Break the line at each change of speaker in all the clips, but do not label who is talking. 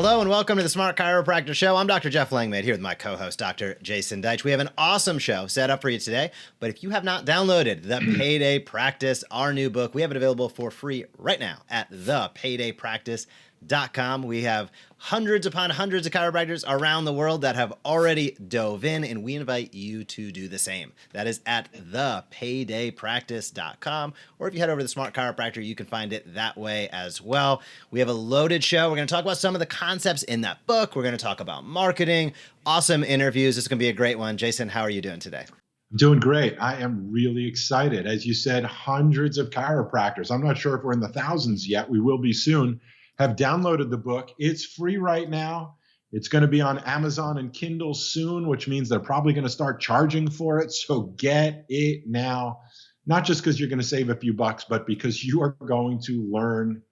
Hello and welcome to the Smart Chiropractor Show. I'm Dr. Jeff Langmaid here with my co-host, Dr. Jason Deitch. We have an awesome show set up for you today, but if you have not downloaded The Payday Practice, our new book, we have it available for free right now at thepaydaypractice.com. We have hundreds upon hundreds of chiropractors around the world that have already dove in, and we invite you to do the same. That is at thepaydaypractice.com, or if you head over to the Smart Chiropractor, you can find it that way as well. We have a loaded show. We're going to talk about some of the concepts in that book. We're going to talk about marketing, awesome interviews. This is going to be a great one. Jason, how are you doing today?
I'm doing great. I am really excited. As you said, hundreds of chiropractors. I'm not sure if we're in the thousands yet. We will be soon. Have downloaded the book. It's free right now. It's going to be on Amazon and Kindle soon, which means they're probably going to start charging for it. So get it now, not just because you're going to save a few bucks, but because you are going to learn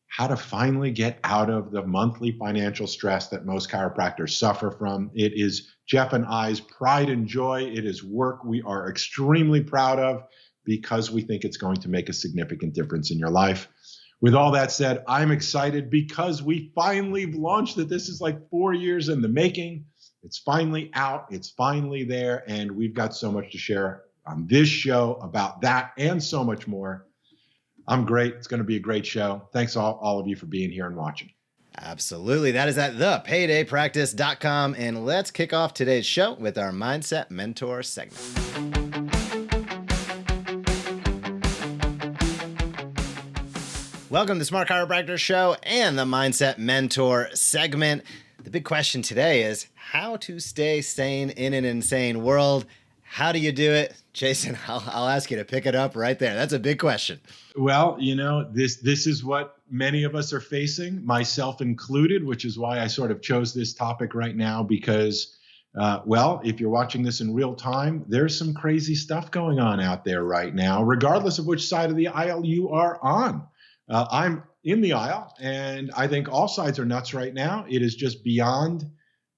how to finally get out of the monthly financial stress that most chiropractors suffer from. It is Jeff and I's pride and joy. It is work we are extremely proud of because we think it's going to make a significant difference in your life. With all that said, I'm excited because we finally launched it. This is like 4 years in the making. It's finally out. It's finally there. And we've got so much to share on this show about that and so much more. I'm great. It's going to be a great show. Thanks all of you for being here and watching.
Absolutely. That is at thepaydaypractice.com. And let's kick off today's show with our Mindset Mentor segment. Welcome to the Smart Chiropractor Show and the Mindset Mentor segment. The big question today is how to stay sane in an insane world. How do you do it? Jason, I'll ask you to pick it up right there. That's a big question.
Well, you know, this is what many of us are facing, myself included, which is why I sort of chose this topic right now because, if you're watching this in real time, there's some crazy stuff going on out there right now, regardless of which side of the aisle you are on. I'm in the aisle, and I think all sides are nuts right now. It is just beyond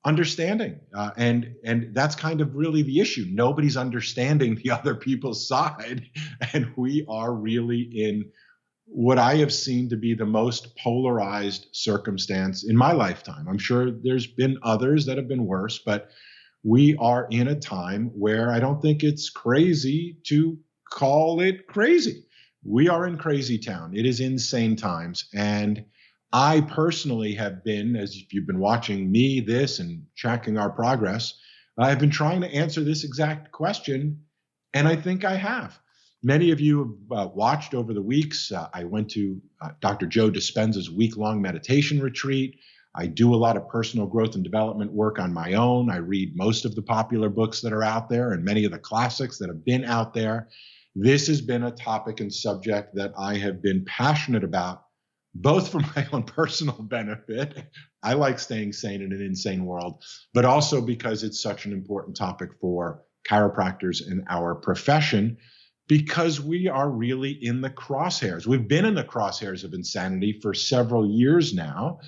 understanding, and that's kind of really the issue. Nobody's understanding the other people's side, and we are really in what I have seen to be the most polarized circumstance in my lifetime. I'm sure there's been others that have been worse, but we are in a time where I don't think it's crazy to call it crazy. We are in crazy town. It is insane times. And I personally have been, as if you've been watching me, this, and tracking our progress, I've been trying to answer this exact question, and I think I have. Many of you have watched over the weeks. I went to Dr. Joe Dispenza's week-long meditation retreat. I do a lot of personal growth and development work on my own. I read most of the popular books that are out there and many of the classics that have been out there. This has been a topic and subject that I have been passionate about, both for my own personal benefit. I like staying sane in an insane world, but also because it's such an important topic for chiropractors in our profession, because we are really in the crosshairs. We've been in the crosshairs of insanity for several years now.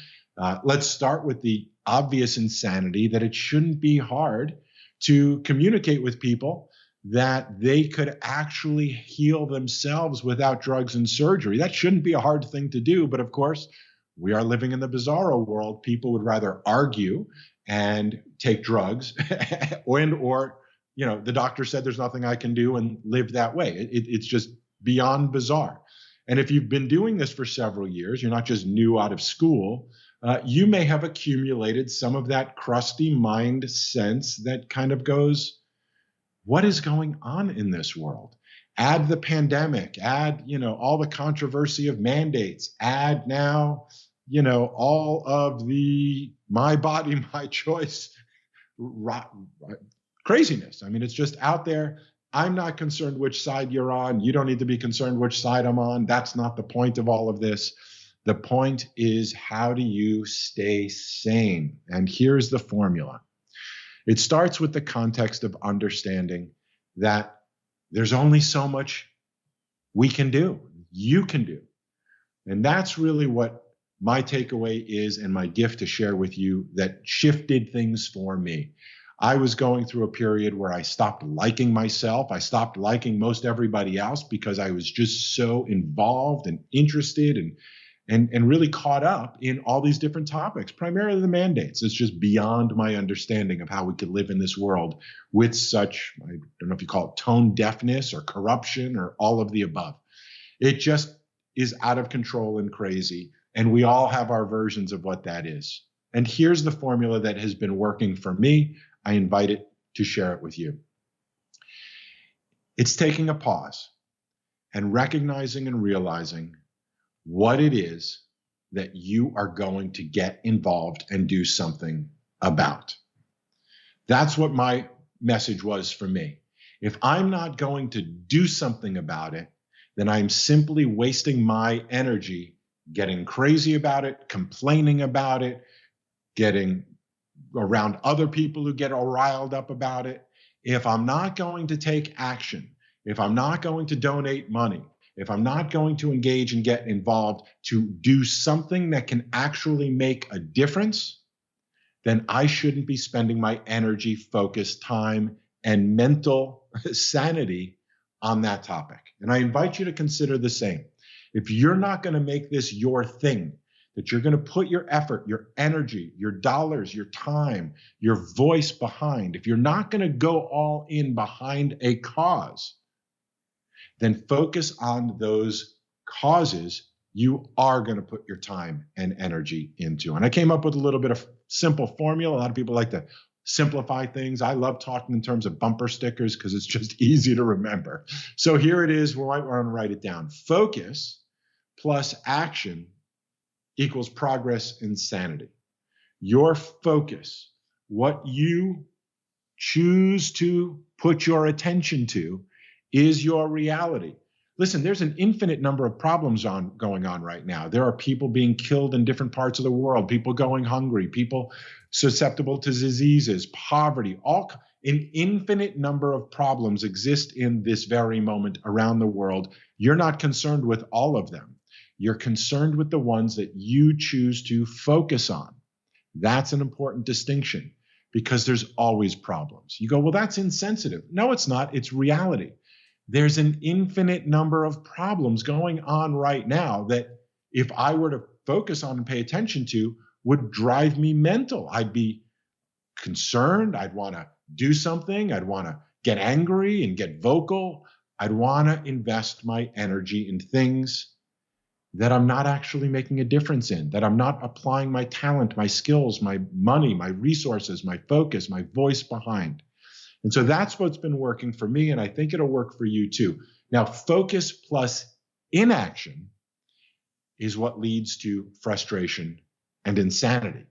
Let's start with the obvious insanity that it shouldn't be hard to communicate with people that they could actually heal themselves without drugs and surgery. That shouldn't be a hard thing to do, but of course, we are living in the bizarro world. People would rather argue and take drugs or the doctor said there's nothing I can do and live that way. It's just beyond bizarre. And if you've been doing this for several years, you're not just new out of school, you may have accumulated some of that crusty mind sense that kind of goes, what is going on in this world? Add the pandemic, add, all the controversy of mandates, add now, all of the my body, my choice craziness. I mean, it's just out there. I'm not concerned which side you're on. You don't need to be concerned which side I'm on. That's not the point of all of this. The point is, how do you stay sane? And here's the formula. It starts with the context of understanding that there's only so much we can do, you can do. And that's really what my takeaway is and my gift to share with you that shifted things for me. I was going through a period where I stopped liking myself. I stopped liking most everybody else because I was just so involved and interested and really caught up in all these different topics, primarily the mandates. It's just beyond my understanding of how we could live in this world with such, I don't know if you call it tone deafness or corruption or all of the above. It just is out of control and crazy. And we all have our versions of what that is. And here's the formula that has been working for me. I invite it to share it with you. It's taking a pause and recognizing and realizing what it is that you are going to get involved and do something about. That's what my message was for me. If I'm not going to do something about it, then I'm simply wasting my energy getting crazy about it, complaining about it, getting around other people who get all riled up about it. If I'm not going to take action, if I'm not going to donate money, if I'm not going to engage and get involved to do something that can actually make a difference, then I shouldn't be spending my energy, focus, time, and mental sanity on that topic. And I invite you to consider the same. If you're not going to make this your thing, that you're going to put your effort, your energy, your dollars, your time, your voice behind, if you're not going to go all in behind a cause, then focus on those causes you are going to put your time and energy into. And I came up with a little bit of simple formula. A lot of people like to simplify things. I love talking in terms of bumper stickers because it's just easy to remember. So here it is. We're going to write it down. Focus plus action equals progress and sanity. Your focus, what you choose to put your attention to, is your reality. Listen, there's an infinite number of problems going on right now. There are people being killed in different parts of the world, people going hungry, people susceptible to diseases, poverty, an infinite number of problems exist in this very moment around the world. You're not concerned with all of them. You're concerned with the ones that you choose to focus on. That's an important distinction because there's always problems. You go, well, that's insensitive. No, it's not. It's reality. There's an infinite number of problems going on right now that if I were to focus on and pay attention to would drive me mental. I'd be concerned. I'd want to do something. I'd want to get angry and get vocal. I'd want to invest my energy in things that I'm not actually making a difference in, that I'm not applying my talent, my skills, my money, my resources, my focus, my voice behind. And so that's what's been working for me, and I think it'll work for you too. Now, focus plus inaction is what leads to frustration and insanity.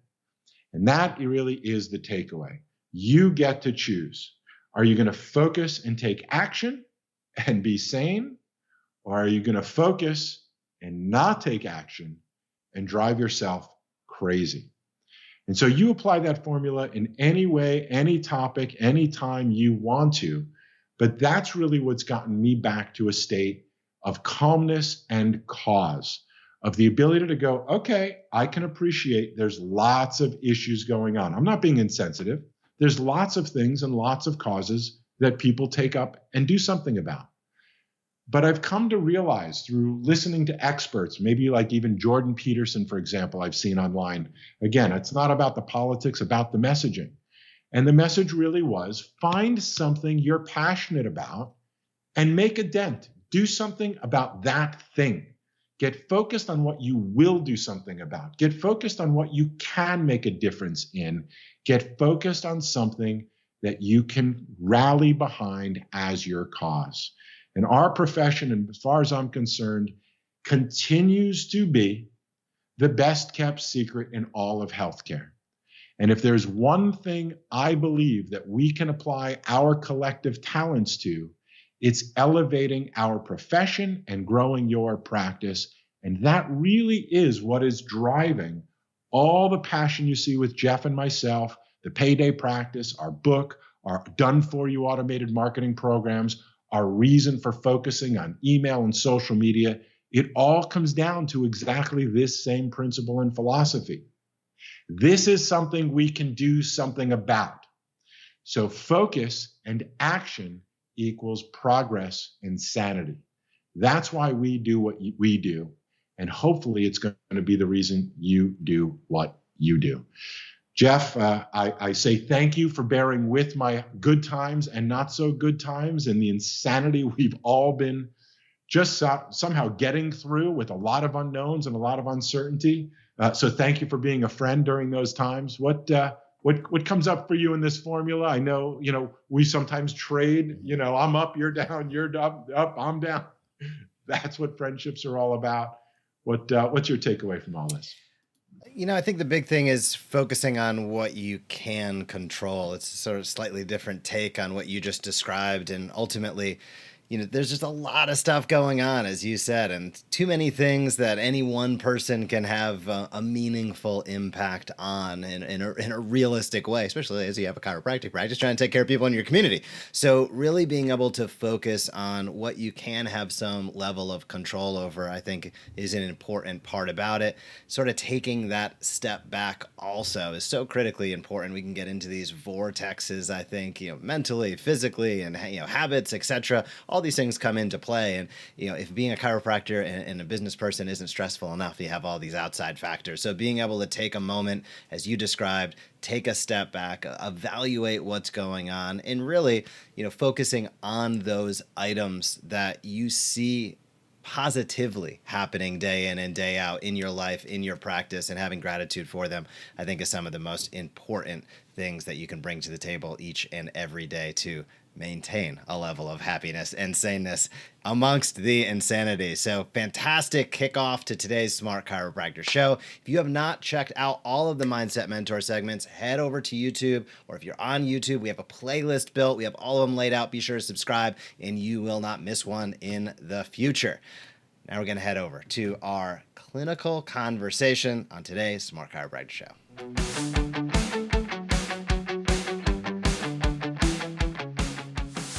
And that really is the takeaway. You get to choose. Are you going to focus and take action and be sane? Or are you going to focus and not take action and drive yourself crazy? And so you apply that formula in any way, any topic, anytime you want to. But that's really what's gotten me back to a state of calmness and cause, of the ability to go, okay, I can appreciate there's lots of issues going on. I'm not being insensitive. There's lots of things and lots of causes that people take up and do something about. But I've come to realize through listening to experts, maybe like even Jordan Peterson, for example, I've seen online. Again, it's not about the politics, about the messaging. And the message really was find something you're passionate about and make a dent. Do something about that thing. Get focused on what you will do something about. Get focused on what you can make a difference in. Get focused on something that you can rally behind as your cause. And our profession, and as far as I'm concerned, continues to be the best kept secret in all of healthcare. And if there's one thing I believe that we can apply our collective talents to, it's elevating our profession and growing your practice. And that really is what is driving all the passion you see with Jeff and myself, the Payday Practice, our book, our done-for-you automated marketing programs, our reason for focusing on email and social media. It all comes down to exactly this same principle and philosophy. This is something we can do something about. So focus and action equals progress and sanity. That's why we do what we do. And hopefully it's going to be the reason you do what you do. Jeff, I say thank you for bearing with my good times and not so good times and the insanity we've all been just somehow getting through with a lot of unknowns and a lot of uncertainty. So thank you for being a friend during those times. What comes up for you in this formula? I know, we sometimes trade, I'm up, you're down, you're up, I'm down. That's what friendships are all about. What's your takeaway from all this?
I think the big thing is focusing on what you can control. It's sort of slightly different take on what you just described. And ultimately, there's just a lot of stuff going on, as you said, and too many things that any one person can have a meaningful impact on in a realistic way, especially as you have a chiropractic practice trying to take care of people in your community. So really being able to focus on what you can have some level of control over, I think, is an important part about it. Sort of taking that step back also is so critically important. We can get into these vortexes, I think, mentally, physically, and habits, etc. All these things come into play. And, if being a chiropractor and a business person isn't stressful enough, you have all these outside factors. So being able to take a moment, as you described, take a step back, evaluate what's going on, and really, focusing on those items that you see positively happening day in and day out in your life, in your practice, and having gratitude for them, I think is some of the most important things that you can bring to the table each and every day to maintain a level of happiness and saneness amongst the insanity. So fantastic kickoff to today's Smart Chiropractor show. If you have not checked out all of the Mindset Mentor segments, head over to YouTube, or if you're on YouTube, we have a playlist built. We have all of them laid out. Be sure to subscribe and you will not miss one in the future. Now we're going to head over to our clinical conversation on today's Smart Chiropractor show.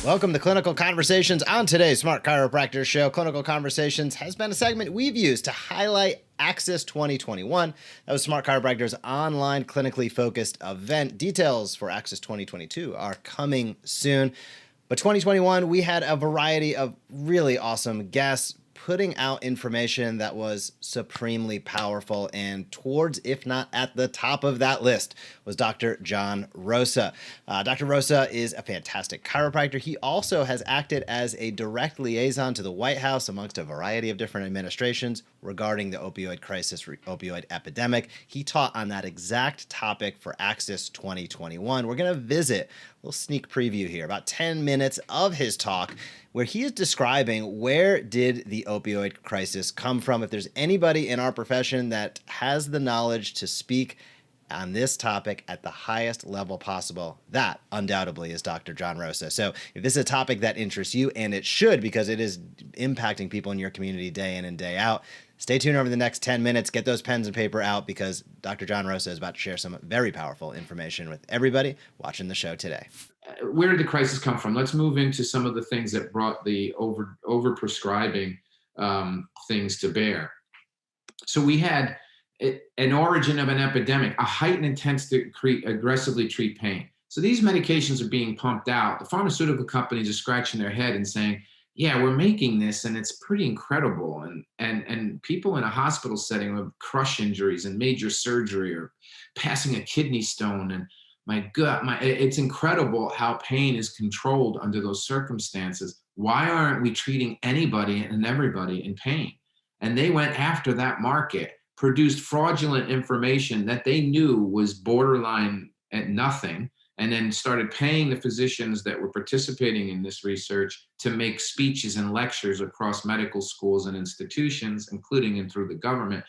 Welcome to Clinical Conversations on today's Smart Chiropractor show. Clinical Conversations has been a segment we've used to highlight Axis 2021. That was Smart Chiropractor's online clinically focused event. Details for Axis 2022 are coming soon. But 2021, we had a variety of really awesome guests putting out information that was supremely powerful, and towards, if not at the top of that list, was Dr. John Rosa. Dr. Rosa is a fantastic chiropractor. He also has acted as a direct liaison to the White House amongst a variety of different administrations regarding the opioid crisis, opioid epidemic. He taught on that exact topic for Axis 2021. We're going to visit a little sneak preview here, about 10 minutes of his talk, where he is describing where did the opioid crisis come from. If there's anybody in our profession that has the knowledge to speak on this topic at the highest level possible, that undoubtedly is Dr. John Rosa. So if this is a topic that interests you, and it should, because it is impacting people in your community day in and day out, stay tuned over the next 10 minutes. Get those pens and paper out, because Dr. John Rosa is about to share some very powerful information with everybody watching the show today.
Where did the crisis come from? Let's move into some of the things that brought the over prescribing things to bear. So we had an origin of an epidemic, a heightened intensity to aggressively treat pain. So these medications are being pumped out. The pharmaceutical companies are scratching their head and saying, yeah, we're making this and it's pretty incredible. And people in a hospital setting with crush injuries and major surgery or passing a kidney stone, and it's incredible how pain is controlled under those circumstances. Why aren't we treating anybody and everybody in pain? And they went after that market, produced fraudulent information that they knew was borderline at nothing, and then started paying the physicians that were participating in this research to make speeches and lectures across medical schools and institutions, including and through the government.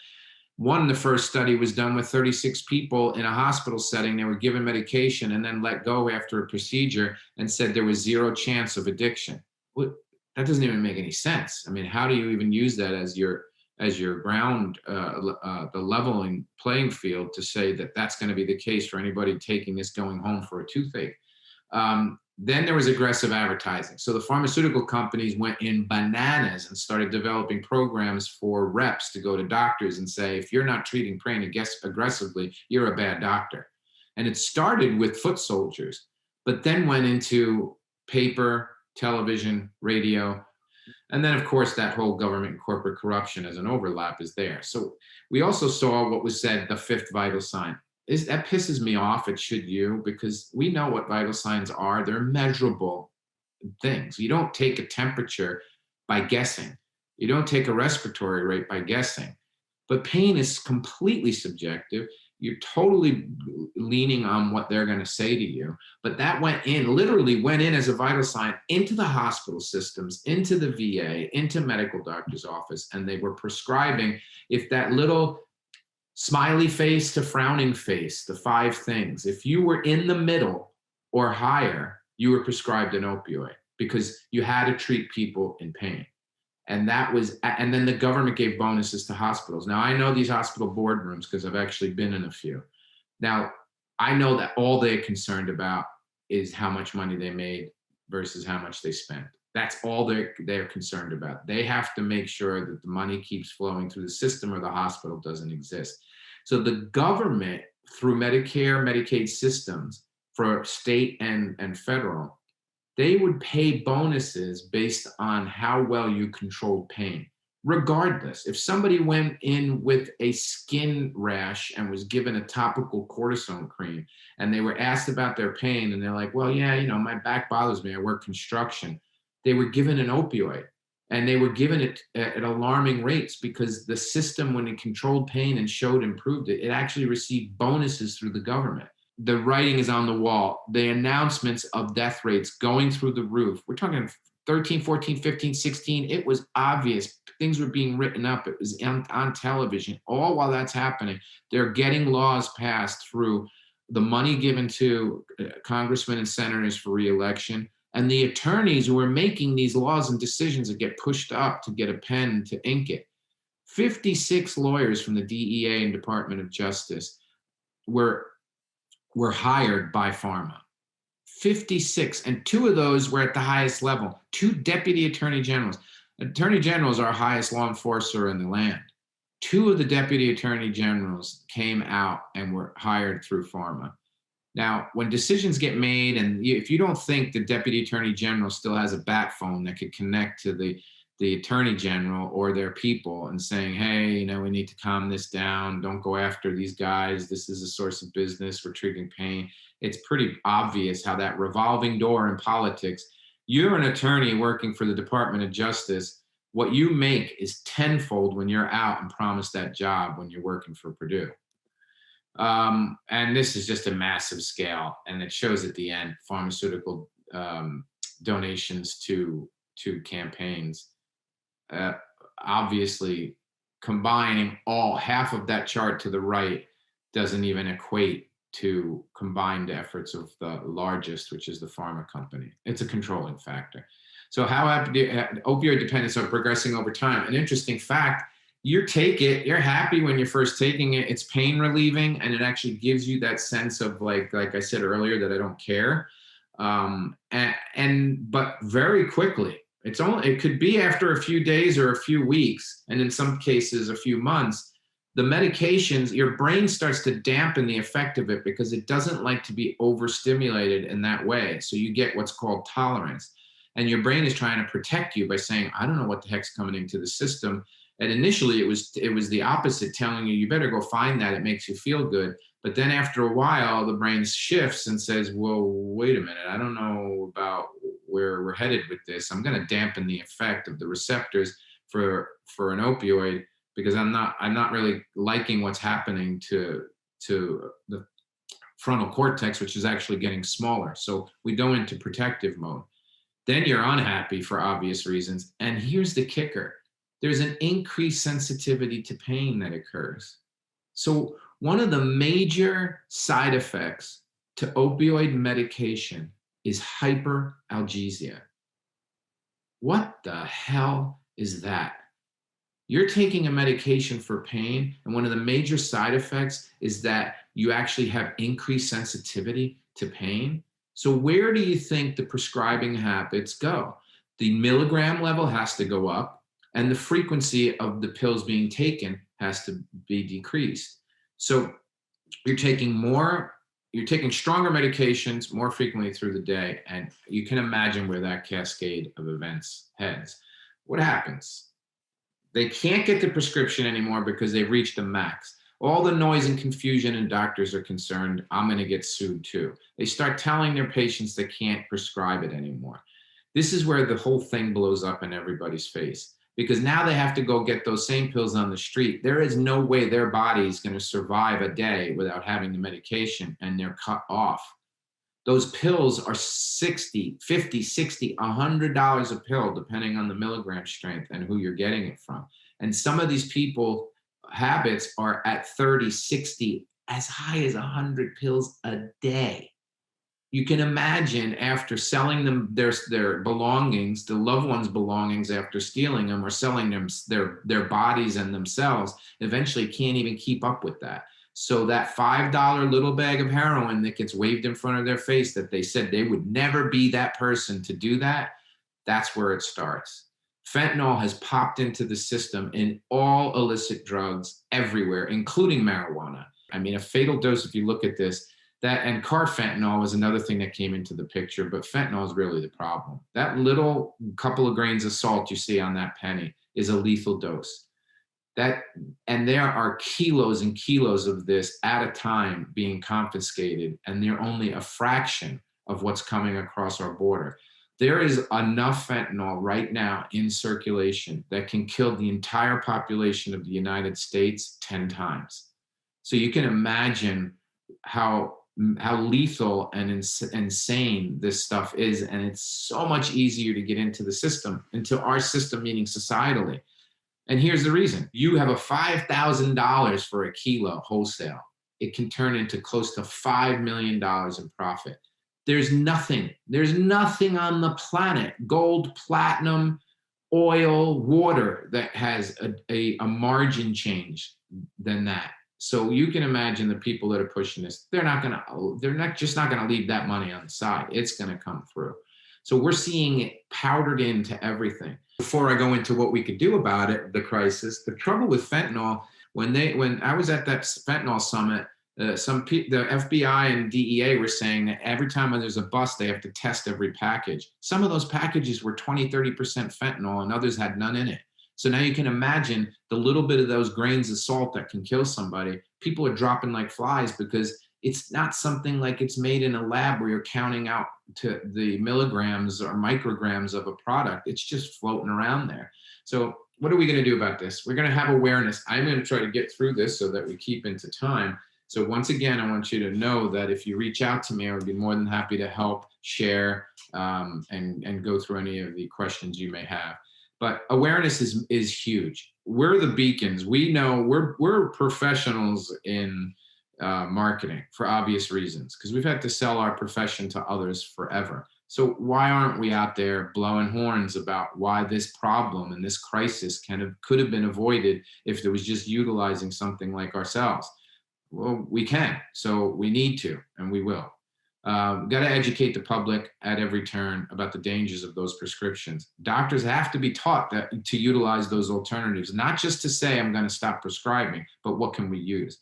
The first study was done with 36 people in a hospital setting. They were given medication and then let go after a procedure and said there was zero chance of addiction. Well, that doesn't even make any sense. I mean, how do you even use that as your ground, the leveling playing field to say that that's going to be the case for anybody taking this going home for a toothache? Then there was aggressive advertising. So the pharmaceutical companies went in bananas and started developing programs for reps to go to doctors and say, if you're not treating pain aggressively, you're a bad doctor. And it started with foot soldiers, but then went into paper, television, radio. And then, of course, that whole government and corporate corruption as an overlap is there. So we also saw what was said, the fifth vital sign. That pisses me off. It should you, because we know what vital signs are. They're measurable things. You don't take a temperature by guessing. You don't take a respiratory rate by guessing. But pain is completely subjective. You're totally leaning on what they're going to say to you. But that literally went in as a vital sign into the hospital systems, into the VA, into medical doctor's office. And they were prescribing, if that little smiley face to frowning face, the 5 things, if you were in the middle or higher, you were prescribed an opioid because you had to treat people in pain. And then the government gave bonuses to hospitals. Now, I know these hospital boardrooms because I've actually been in a few. Now, I know that all they're concerned about is how much money they made versus how much they spent. That's all they're concerned about. They have to make sure that the money keeps flowing through the system or the hospital doesn't exist. So the government, through Medicare, Medicaid systems for state and federal, they would pay bonuses based on how well you controlled pain. Regardless, if somebody went in with a skin rash and was given a topical cortisone cream and they were asked about their pain and they're like, well, yeah, my back bothers me, I work construction. They were given an opioid, and they were given it at alarming rates because the system, when it controlled pain and showed improved it, it actually received bonuses through the government. The writing is on the wall. The announcements of death rates going through the roof. We're talking 13, 14, 15, 16. It was obvious. Things were being written up. It was on television. All while that's happening, they're getting laws passed through the money given to congressmen and senators for re-election, and the attorneys who were making these laws and decisions that get pushed up to get a pen to ink it. 56 lawyers from the DEA and Department of Justice were hired by pharma. 56, and 2 of those were at the highest level. 2 deputy attorney generals. Attorney generals are our highest law enforcer in the land. 2 of the deputy attorney generals came out and were hired through pharma. Now, when decisions get made, and if you don't think the deputy attorney general still has a bat phone that could connect to the attorney general or their people and saying, hey, we need to calm this down. Don't go after these guys. This is a source of business. We're treating pain. It's pretty obvious how that revolving door in politics, you're an attorney working for the Department of Justice. What you make is tenfold when you're out and promised that job when you're working for Purdue. And this is just a massive scale. And it shows at the end, pharmaceutical donations to campaigns. Obviously, combining half of that chart to the right doesn't even equate to combined efforts of the largest, which is the pharma company. It's a controlling factor. So how opioid dependence are progressing over time? An interesting fact, you're happy when you're first taking it. It's pain relieving, and it actually gives you that sense of like I said earlier, that I don't care. But very quickly, it could be after a few days or a few weeks, and in some cases a few months, the medications, your brain starts to dampen the effect of it because it doesn't like to be overstimulated in that way. So you get what's called tolerance, and your brain is trying to protect you by saying, I don't know what the heck's coming into the system. And initially it was the opposite, telling you better go find that. It makes you feel good. But then after a while, the brain shifts and says, well, wait a minute. I don't know about where we're headed with this. I'm going to dampen the effect of the receptors for an opioid because I'm not really liking what's happening to the frontal cortex, which is actually getting smaller. So we go into protective mode. Then you're unhappy for obvious reasons. And here's the kicker. There's an increased sensitivity to pain that occurs. So one of the major side effects to opioid medication is hyperalgesia. What the hell is that? You're taking a medication for pain, and one of the major side effects is that you actually have increased sensitivity to pain. So where do you think the prescribing habits go? The milligram level has to go up, and the frequency of the pills being taken has to be decreased. So you're taking stronger medications more frequently through the day, and you can imagine where that cascade of events heads. what happens? They can't get the prescription anymore because they've reached the max. All the noise and confusion, and doctors are concerned, I'm going to get sued too. They start telling their patients they can't prescribe it anymore. This is where the whole thing blows up in everybody's face, because now they have to go get those same pills on the street. There is no way their body is going to survive a day without having the medication, and they're cut off. Those pills are $60, $50, $60, $100 a pill, depending on the milligram strength and who you're getting it from. And some of these people habits are at 30, 60, as high as 100 pills a day. You can imagine, after selling them their belongings, the loved ones' belongings, after stealing them or selling them their bodies and themselves, eventually can't even keep up with that. So that $5 little bag of heroin that gets waved in front of their face, that they said they would never be that person to do that, that's where it starts. Fentanyl has popped into the system in all illicit drugs everywhere, including marijuana. I mean, a fatal dose, if you look at this, that, and carfentanil was another thing that came into the picture, but fentanyl is really the problem. That little couple of grains of salt you see on that penny is a lethal dose. And there are kilos and kilos of this at a time being confiscated, and they're only a fraction of what's coming across our border. There is enough fentanyl right now in circulation that can kill the entire population of the United States 10 times. So you can imagine how lethal and insane this stuff is, and it's so much easier to get into the system, into our system, meaning societally. And here's the reason. You have a $5,000 for a kilo wholesale. It can turn into close to $5 million in profit. There's nothing on the planet, gold, platinum, oil, water, that has a margin change than that. So you can imagine the people that are pushing this, they're just not gonna leave that money on the side. It's gonna come through. So we're seeing it powdered into everything. Before I go into what we could do about it, the crisis, the trouble with fentanyl, when I was at that fentanyl summit, the FBI and DEA were saying that every time there's a bust, they have to test every package. Some of those packages were 20, 30% fentanyl, and others had none in it. So now you can imagine the little bit of those grains of salt that can kill somebody. People are dropping like flies because it's not something like it's made in a lab where you're counting out to the milligrams or micrograms of a product. It's just floating around there. So what are we going to do about this? We're going to have awareness. I'm going to try to get through this so that we keep into time. So once again, I want you to know that if you reach out to me, I would be more than happy to help, share, and go through any of the questions you may have. But awareness is huge. We're the beacons. We know we're professionals in marketing for obvious reasons, because we've had to sell our profession to others forever. So why aren't we out there blowing horns about why this problem and this crisis could have been avoided if there was just utilizing something like ourselves? Well, we can. So we need to, and we will. We've got to educate the public at every turn about the dangers of those prescriptions. Doctors have to be taught to utilize those alternatives, not just to say, I'm going to stop prescribing, but what can we use?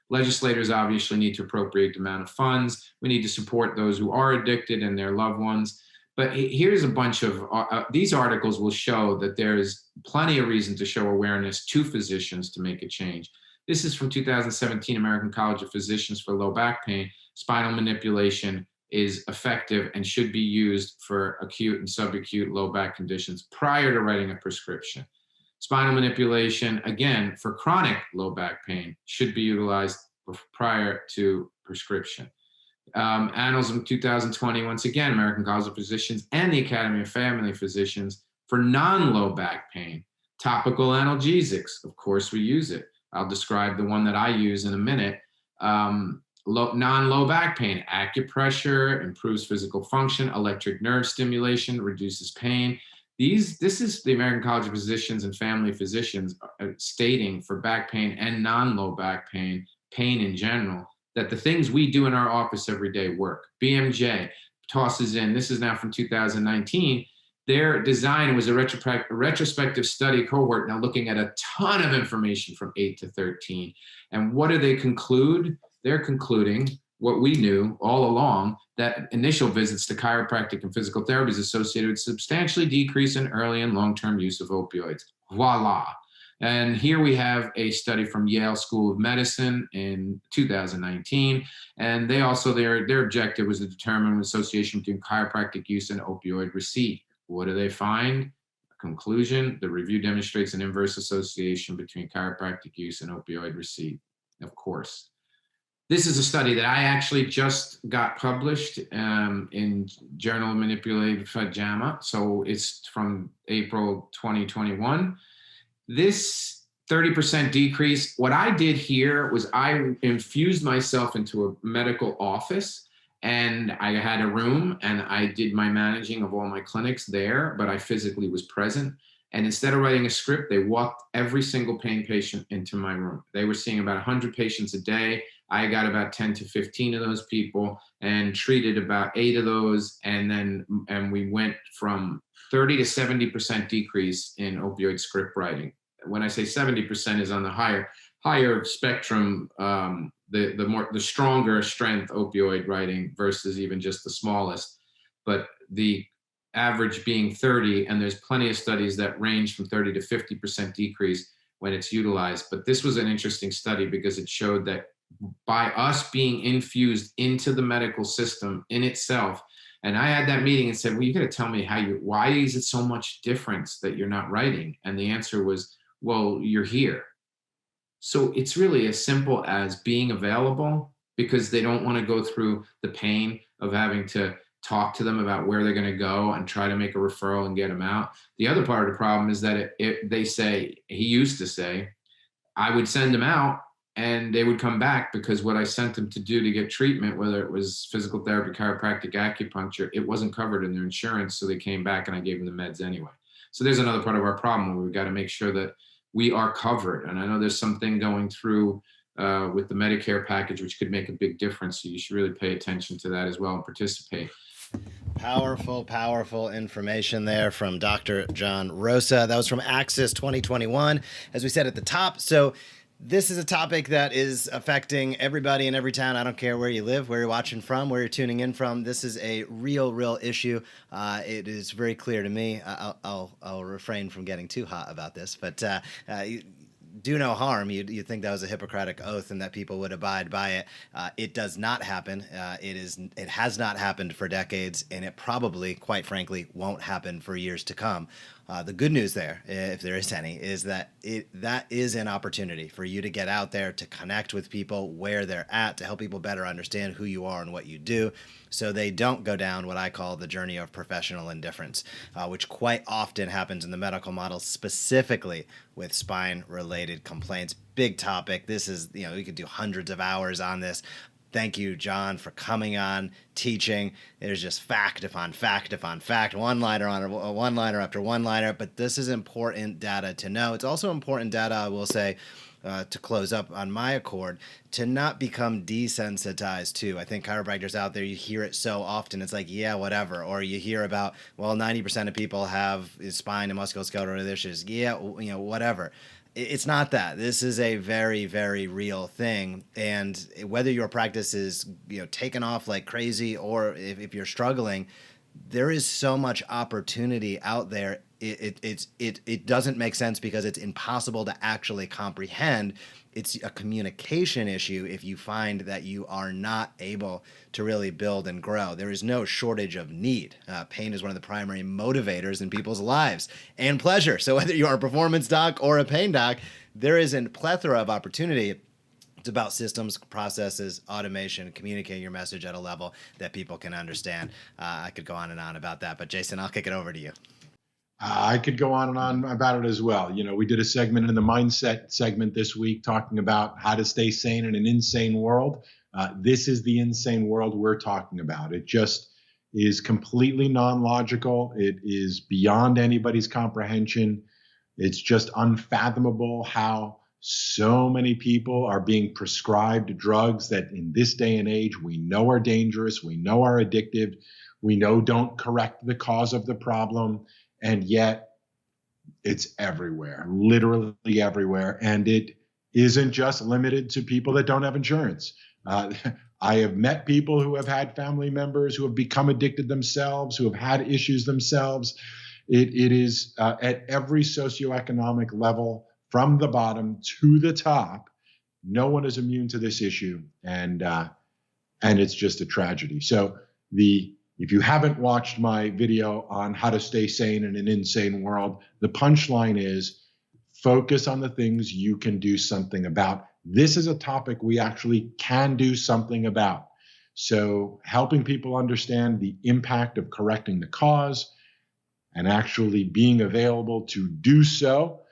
Legislators obviously need to appropriate the amount of funds. We need to support those who are addicted and their loved ones. But here's a bunch of, these articles will show that there's plenty of reason to show awareness to physicians to make a change. This is from 2017, American College of Physicians for Low Back Pain. Spinal manipulation is effective and should be used for acute and subacute low back conditions prior to writing a prescription. Spinal manipulation, again, for chronic low back pain, should be utilized prior to prescription. Annals of 2020, once again, American College of Physicians and the Academy of Family Physicians for non-low back pain. Topical analgesics, of course, we use it. I'll describe the one that I use in a minute. Non-low back pain, acupressure improves physical function, electric nerve stimulation reduces pain. This is the American College of Physicians and Family Physicians stating for back pain and non-low back pain, pain in general, that the things we do in our office every day work. BMJ tosses in, this is now from 2019, their design was a retrospective study cohort now looking at a ton of information from 8 to 13. And what do they conclude? They're concluding what we knew all along, that initial visits to chiropractic and physical therapy is associated with substantially decrease in early and long-term use of opioids. Voila. And here we have a study from Yale School of Medicine in 2019. And they also, their objective was to determine an association between chiropractic use and opioid receipt. What do they find? Conclusion, the review demonstrates an inverse association between chiropractic use and opioid receipt. Of course. This is a study that I actually just got published in Journal of Manipulated JAMA. So it's from April 2021. This 30% decrease, what I did here was I infused myself into a medical office, and I had a room and I did my managing of all my clinics there, but I physically was present. And instead of writing a script, they walked every single pain patient into my room. They were seeing about 100 patients a day. I got about 10 to 15 of those people and treated about 8 of those. And we went from 30 to 70% decrease in opioid script writing. When I say 70% is on the higher spectrum, the stronger strength opioid writing versus even just the smallest, but the average being 30, and there's plenty of studies that range from 30 to 50% decrease when it's utilized. But this was an interesting study because it showed that by us being infused into the medical system in itself, and I had that meeting and said, well, you got to tell me why is it so much difference that you're not writing? And the answer was, well, you're here. So it's really as simple as being available, because they don't want to go through the pain of having to talk to them about where they're going to go and try to make a referral and get them out. The other part of the problem is that he used to say, I would send them out and they would come back because what I sent them to do to get treatment, whether it was physical therapy, chiropractic, acupuncture, it wasn't covered in their insurance. So they came back and I gave them the meds anyway. So there's another part of our problem where we've got to make sure that we are covered. And I know there's something going through with the Medicare package, which could make a big difference. So you should really pay attention to that as well and participate.
Powerful information there from Dr. John Rosa. That was from Axis 2021, as we said at the top. So this is a topic that is affecting everybody in every town. I don't care where you live, where you're watching from, where you're tuning in from. This is a real issue. It is very clear to me. I'll refrain from getting too hot about this, but do no harm. You'd think that was a Hippocratic oath and that people would abide by it. It does not happen. It has not happened for decades, and it probably, quite frankly, won't happen for years to come. The good news there, if there is any, is that that is an opportunity for you to get out there, to connect with people where they're at, to help people better understand who you are and what you do, so they don't go down what I call the journey of professional indifference, which quite often happens in the medical model, specifically with spine-related complaints. Big topic. This is, we could do hundreds of hours on this. Thank you, John, for coming on, teaching. There's just fact upon fact upon fact, one-liner after one-liner, but this is important data to know. It's also important data, I will say, to close up on my accord, to not become desensitized to. I think chiropractors out there, you hear it so often, it's like, yeah, whatever. Or you hear about, well, 90% of people have spine and musculoskeletal issues. Yeah, whatever. It's not that. This is a very, very real thing. And whether your practice is, taken off like crazy, or if you're struggling, there is so much opportunity out there. It doesn't make sense because it's impossible to actually comprehend. It's a communication issue if you find that you are not able to really build and grow. There is no shortage of need. Pain is one of the primary motivators in people's lives, and pleasure. So whether you are a performance doc or a pain doc, there is a plethora of opportunity. It's about systems, processes, automation, communicating your message at a level that people can understand. I could go on and on about that, but Jason, I'll kick it over to you.
I could go on and on about it as well. We did a segment in the mindset segment this week talking about how to stay sane in an insane world. This is the insane world we're talking about. It just is completely non-logical. It is beyond anybody's comprehension. It's just unfathomable how so many people are being prescribed drugs that in this day and age we know are dangerous, we know are addictive, we know don't correct the cause of the problem. And yet it's everywhere, literally everywhere. And it isn't just limited to people that don't have insurance. I have met people who have had family members who have become addicted themselves, who have had issues themselves. It is at every socioeconomic level, from the bottom to the top. No one is immune to this issue, and it's just a tragedy. So if you haven't watched my video on how to stay sane in an insane world, the punchline is focus on the things you can do something about. This is a topic we actually can do something about. So helping people understand the impact of correcting the cause and actually being available to do so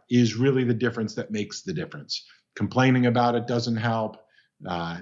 is really the difference that makes the difference. Complaining about it doesn't help. The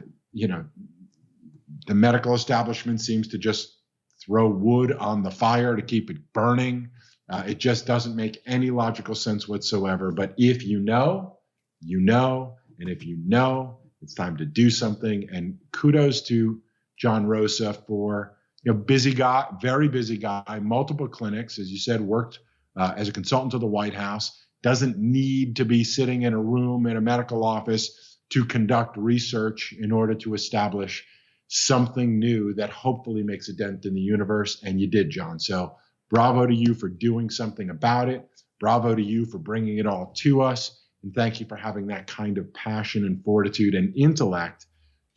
medical establishment seems to just throw wood on the fire to keep it burning. It just doesn't make any logical sense whatsoever. But if you know, you know. And if you know, it's time to do something. And kudos to John Rosa for, busy guy, very busy guy, multiple clinics, as you said, worked as a consultant to the White House, doesn't need to be sitting in a room in a medical office to conduct research in order to establish something new that hopefully makes a dent in the universe. And you did, John. So bravo to you for doing something about it. Bravo to you for bringing it all to us. And thank you for having that kind of passion and fortitude and intellect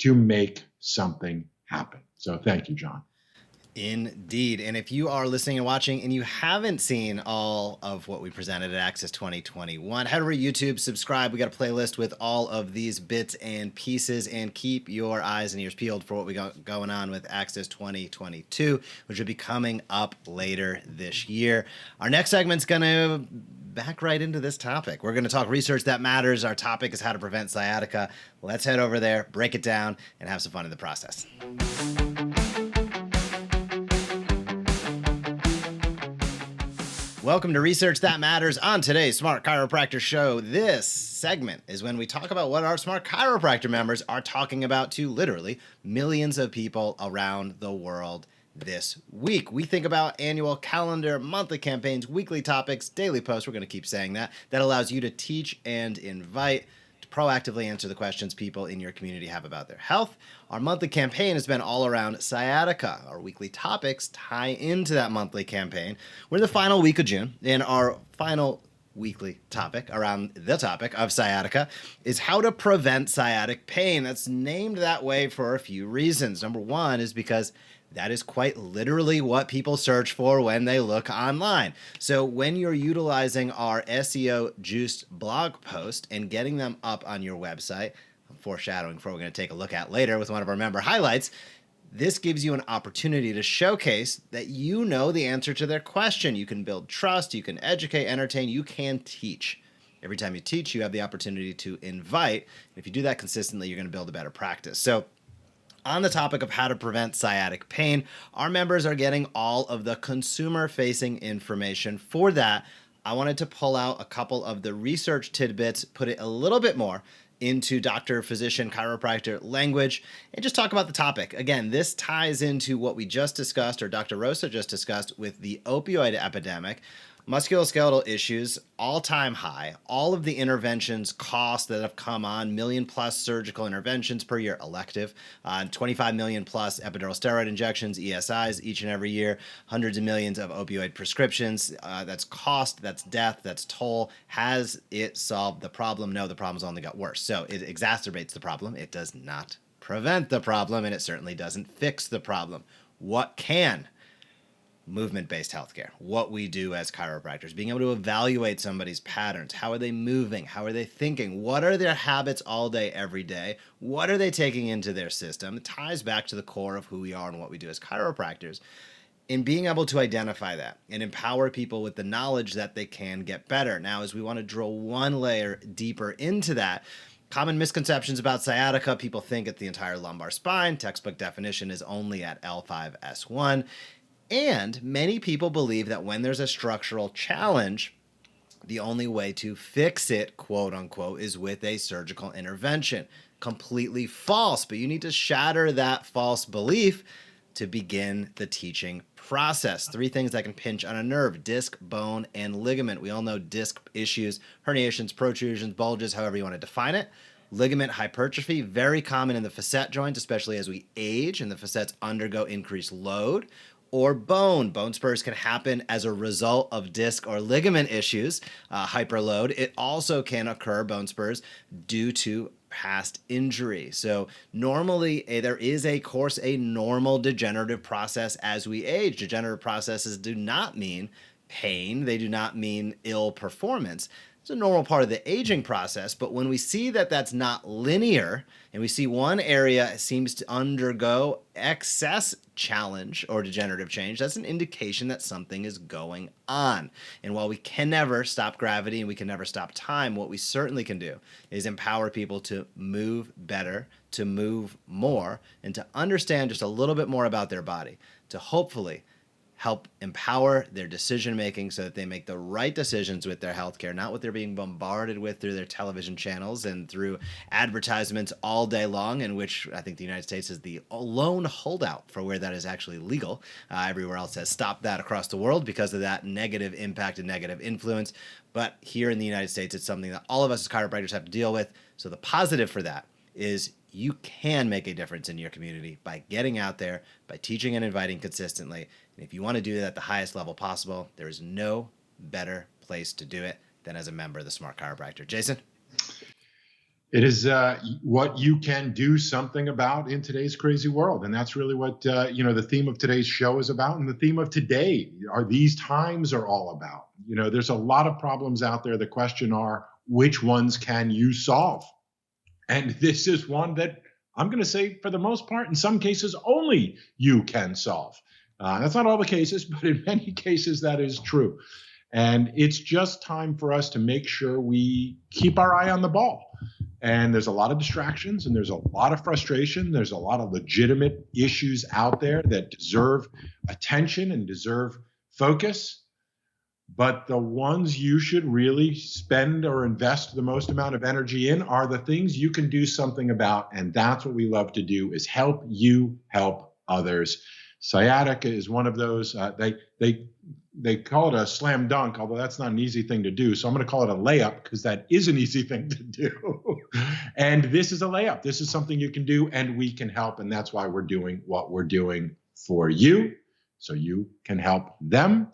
to make something happen. So thank you, John.
Indeed. And if you are listening and watching and you haven't seen all of what we presented at Access 2021, head over to YouTube, subscribe. We got a playlist with all of these bits and pieces, and keep your eyes and ears peeled for what we got going on with Access 2022, which will be coming up later this year. Our next segment's going to back right into this topic. We're going to talk research that matters. Our topic is how to prevent sciatica. Let's head over there, break it down, and have some fun in the process. Welcome to Research That Matters on today's Smart Chiropractor Show. This segment is when we talk about what our Smart Chiropractor members are talking about to literally millions of people around the world this week. We think about annual calendar, monthly campaigns, weekly topics, daily posts. We're going to keep saying that. That allows you to teach and invite, to proactively answer the questions people in your community have about their health. Our monthly campaign has been all around sciatica. Our weekly topics tie into that monthly campaign. We're in the final week of June, and our final weekly topic around the topic of sciatica is how to prevent sciatic pain. That's named that way for a few reasons. Number one is because that is quite literally what people search for when they look online. So when you're utilizing our SEO juiced blog post and getting them up on your website, I'm foreshadowing for what we're going to take a look at later with one of our member highlights, this gives you an opportunity to showcase that you know the answer to their question. You can build trust, you can educate, entertain, you can teach. Every time you teach, you have the opportunity to invite. And if you do that consistently, you're going to build a better practice. So on the topic of how to prevent sciatic pain, our members are getting all of the consumer-facing information. For that, I wanted to pull out a couple of the research tidbits, put it a little bit more into doctor, physician, chiropractor language, and just talk about the topic. Again, this ties into what we just discussed, or Dr. Rosa just discussed, with the opioid epidemic. Musculoskeletal issues, all-time high. All of the interventions costs that have come on, million-plus surgical interventions per year, elective, 25 million plus epidural steroid injections, ESIs, each and every year, hundreds of millions of opioid prescriptions. That's cost, that's death, that's toll. Has it solved the problem? No, the problem's only got worse. So it exacerbates the problem. It does not prevent the problem, and it certainly doesn't fix the problem. What can? Movement-based healthcare, what we do as chiropractors, being able to evaluate somebody's patterns. How are they moving? How are they thinking? What are their habits all day, every day? What are they taking into their system? It ties back to the core of who we are and what we do as chiropractors. In being able to identify that and empower people with the knowledge that they can get better. Now, as we want to drill one layer deeper into that, common misconceptions about sciatica: people think it's the entire lumbar spine. Textbook definition is only at L5-S1. And many people believe that when there's a structural challenge, the only way to fix it, quote unquote, is with a surgical intervention. Completely false, but you need to shatter that false belief to begin the teaching process. 3 things that can pinch on a nerve: disc, bone, and ligament. We all know disc issues, herniations, protrusions, bulges, however you want to define it. Ligament hypertrophy, very common in the facet joints, especially as we age and the facets undergo increased load. Or bone. Bone spurs can happen as a result of disc or ligament issues, hyperload. It also can occur, bone spurs, due to past injury. So normally there is a normal degenerative process as we age. Degenerative processes do not mean pain. They do not mean ill performance. It's a normal part of the aging process, but when we see that that's not linear and we see one area seems to undergo excess challenge or degenerative change, that's an indication that something is going on. And while we can never stop gravity and we can never stop time, what we certainly can do is empower people to move better, to move more, and to understand just a little bit more about their body, to hopefully help empower their decision making so that they make the right decisions with their healthcare, not what they're being bombarded with through their television channels and through advertisements all day long, in which I think the United States is the lone holdout for where that is actually legal. Everywhere else has stopped that across the world because of that negative impact and negative influence. But here in the United States, it's something that all of us as chiropractors have to deal with. So the positive for that is you can make a difference in your community by getting out there, by teaching and inviting consistently. And if you want to do that at the highest level possible, there is no better place to do it than as a member of the Smart Chiropractor. Jason?
It is what you can do something about in today's crazy world. And that's really what, the theme of today's show is about. And the theme of today are these times are all about. There's a lot of problems out there. The question are, which ones can you solve? And this is one that I'm going to say, for the most part, in some cases, only you can solve. That's not all the cases, but in many cases, that is true. And it's just time for us to make sure we keep our eye on the ball. And there's a lot of distractions and there's a lot of frustration. There's a lot of legitimate issues out there that deserve attention and deserve focus. But the ones you should really spend or invest the most amount of energy in are the things you can do something about. And that's what we love to do, is help you help others. Sciatic is one of those. They call it a slam dunk, although that's not an easy thing to do. So I'm going to call it a layup, because that is an easy thing to do. And this is a layup. This is something you can do, and we can help. And that's why we're doing what we're doing for you, so you can help them.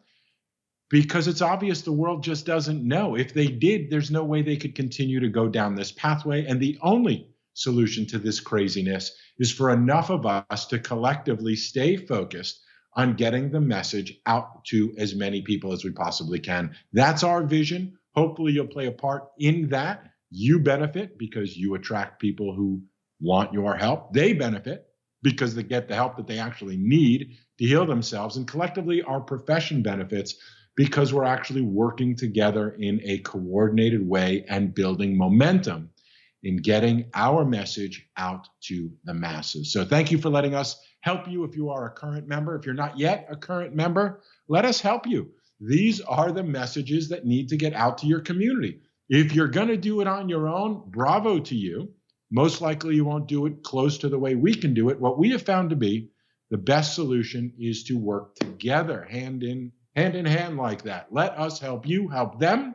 Because it's obvious the world just doesn't know. If they did, there's no way they could continue to go down this pathway. And the only solution to this craziness is for enough of us to collectively stay focused on getting the message out to as many people as we possibly can. That's our vision. Hopefully you'll play a part in that. You benefit because you attract people who want your help. They benefit because they get the help that they actually need to heal themselves. And collectively, our profession benefits because we're actually working together in a coordinated way and building momentum in getting our message out to the masses. So thank you for letting us help you if you are a current member. If you're not yet a current member, let us help you. These are the messages that need to get out to your community. If you're going to do it on your own, bravo to you. Most likely you won't do it close to the way we can do it. What we have found to be the best solution is to work together, hand in hand like that. Let us help you, help them.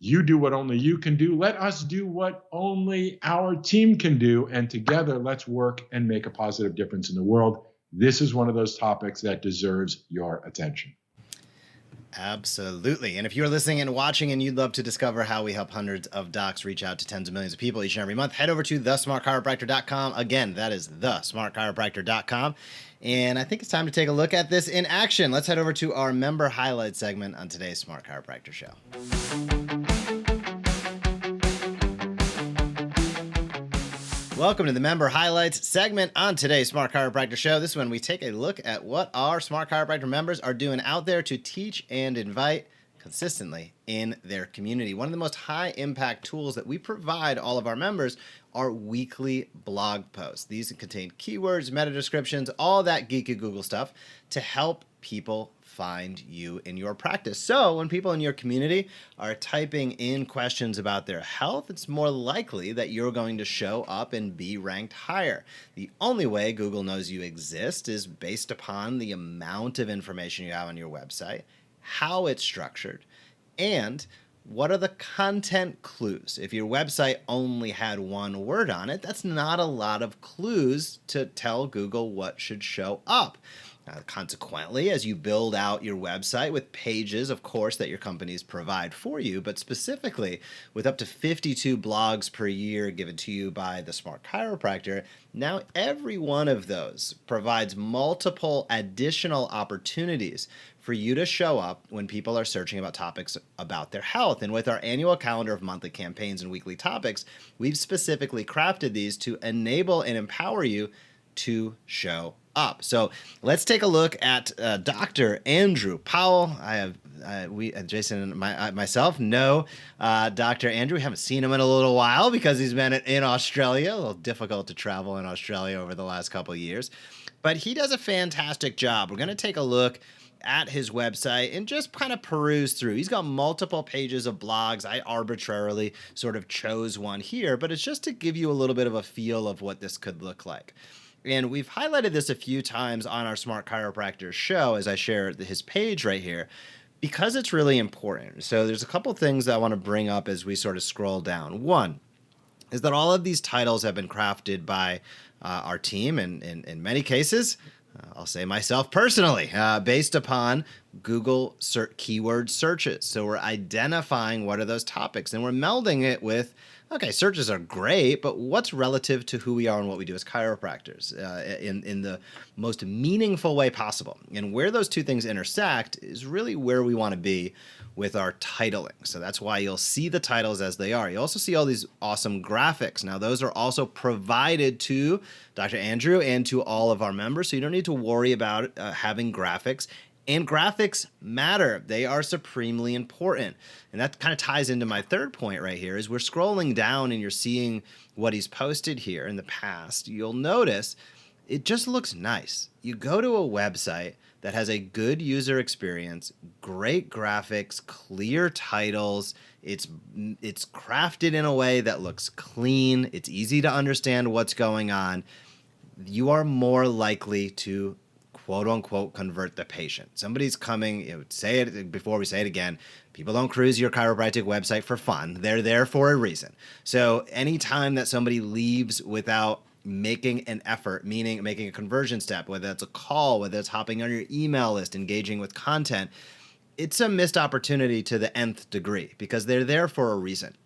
You do what only you can do. Let us do what only our team can do. And together, let's work and make a positive difference in the world. This is one of those topics that deserves your attention.
Absolutely. And if you're listening and watching and you'd love to discover how we help hundreds of docs reach out to tens of millions of people each and every month, head over to thesmartchiropractor.com. Again, that is thesmartchiropractor.com. And I think it's time to take a look at this in action. Let's head over to our member highlight segment on today's Smart Chiropractor Show. Welcome to the Member Highlights segment on today's Smart Chiropractor Show. This is when we take a look at what our Smart Chiropractor members are doing out there to teach and invite consistently in their community. One of the most high impact tools that we provide all of our members are weekly blog posts. These contain keywords, meta descriptions, all that geeky Google stuff to help people find you in your practice. So when people in your community are typing in questions about their health, it's more likely that you're going to show up and be ranked higher. The only way Google knows you exist is based upon the amount of information you have on your website, how it's structured, and what are the content clues? If your website only had one word on it, that's not a lot of clues to tell Google what should show up. Consequently, as you build out your website with pages, of course, that your companies provide for you, but specifically with up to 52 blogs per year given to you by the Smart Chiropractor, now every one of those provides multiple additional opportunities for you to show up when people are searching about topics about their health. And with our annual calendar of monthly campaigns and weekly topics, we've specifically crafted these to enable and empower you to show up. So let's take a look at Dr. Andrew Powell. Jason and myself know Dr. Andrew. We haven't seen him in a little while because he's been in Australia. A little difficult to travel in Australia over the last couple of years, but he does a fantastic job. We're going to take a look at his website and just kind of peruse through. He's got multiple pages of blogs. I arbitrarily sort of chose one here, but it's just to give you a little bit of a feel of what this could look like. And we've highlighted this a few times on our Smart Chiropractor show as I share his page right here, because it's really important. So there's a couple things that I want to bring up as we sort of scroll down. One is that all of these titles have been crafted by our team, and in many cases, I'll say myself personally, based upon Google keyword searches. So we're identifying what are those topics, and we're melding it with, okay, searches are great, but what's relative to who we are and what we do as chiropractors in the most meaningful way possible. And where those two things intersect is really where we want to be with our titling. So that's why you'll see the titles as they are. You also see all these awesome graphics. Now, those are also provided to Dr. Andrew and to all of our members, so you don't need to worry about having graphics. And graphics matter. They are supremely important. And that kind of ties into my third point right here. Is we're scrolling down and you're seeing what he's posted here in the past. You'll notice it just looks nice. You go to a website that has a good user experience, great graphics, clear titles. It's crafted in a way that looks clean. It's easy to understand what's going on. You are more likely to quote unquote convert the patient. Somebody's coming, say it before we say it again. People don't cruise your chiropractic website for fun. They're there for a reason. So anytime that somebody leaves without making an effort, meaning making a conversion step, whether it's a call, whether it's hopping on your email list, engaging with content, it's a missed opportunity to the nth degree because they're there for a reason.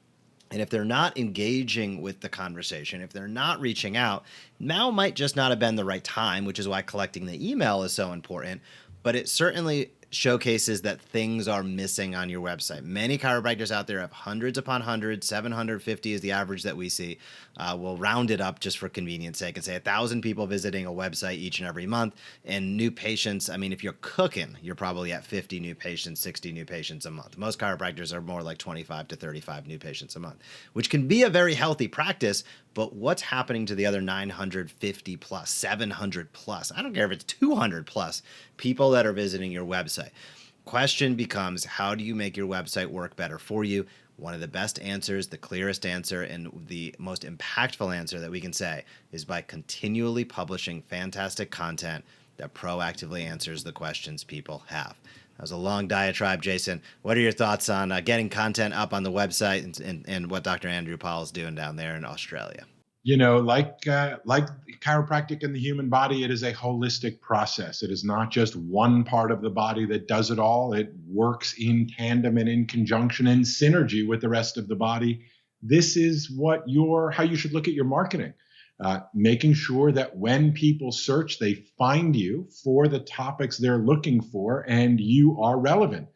And if they're not engaging with the conversation, if they're not reaching out, now might just not have been the right time, which is why collecting the email is so important. But it certainly showcases that things are missing on your website. Many chiropractors out there have hundreds upon hundreds, 750 is the average that we see. We'll round it up just for convenience sake and say 1,000 people visiting a website each and every month. And new patients, I mean, if you're cooking, you're probably at 50 new patients, 60 new patients a month. Most chiropractors are more like 25 to 35 new patients a month, which can be a very healthy practice. But what's happening to the other 950 plus, 700 plus? I don't care if it's 200 plus people that are visiting your website. Question becomes, how do you make your website work better for you? One of the best answers, the clearest answer, and the most impactful answer that we can say is by continually publishing fantastic content that proactively answers the questions people have. That was a long diatribe, Jason. What are your thoughts on getting content up on the website and what Dr. Andrew Powell is doing down there in Australia?
You know, like chiropractic in the human body, it is a holistic process. It is not just one part of the body that does it all. It works in tandem and in conjunction and synergy with the rest of the body. This is how you should look at your marketing. Making sure that when people search, they find you for the topics they're looking for and you are relevant.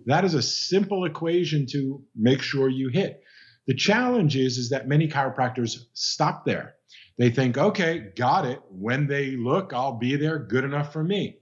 That is a simple equation to make sure you hit. The challenge is that many chiropractors stop there. They think, okay, got it. When they look, I'll be there, good enough for me.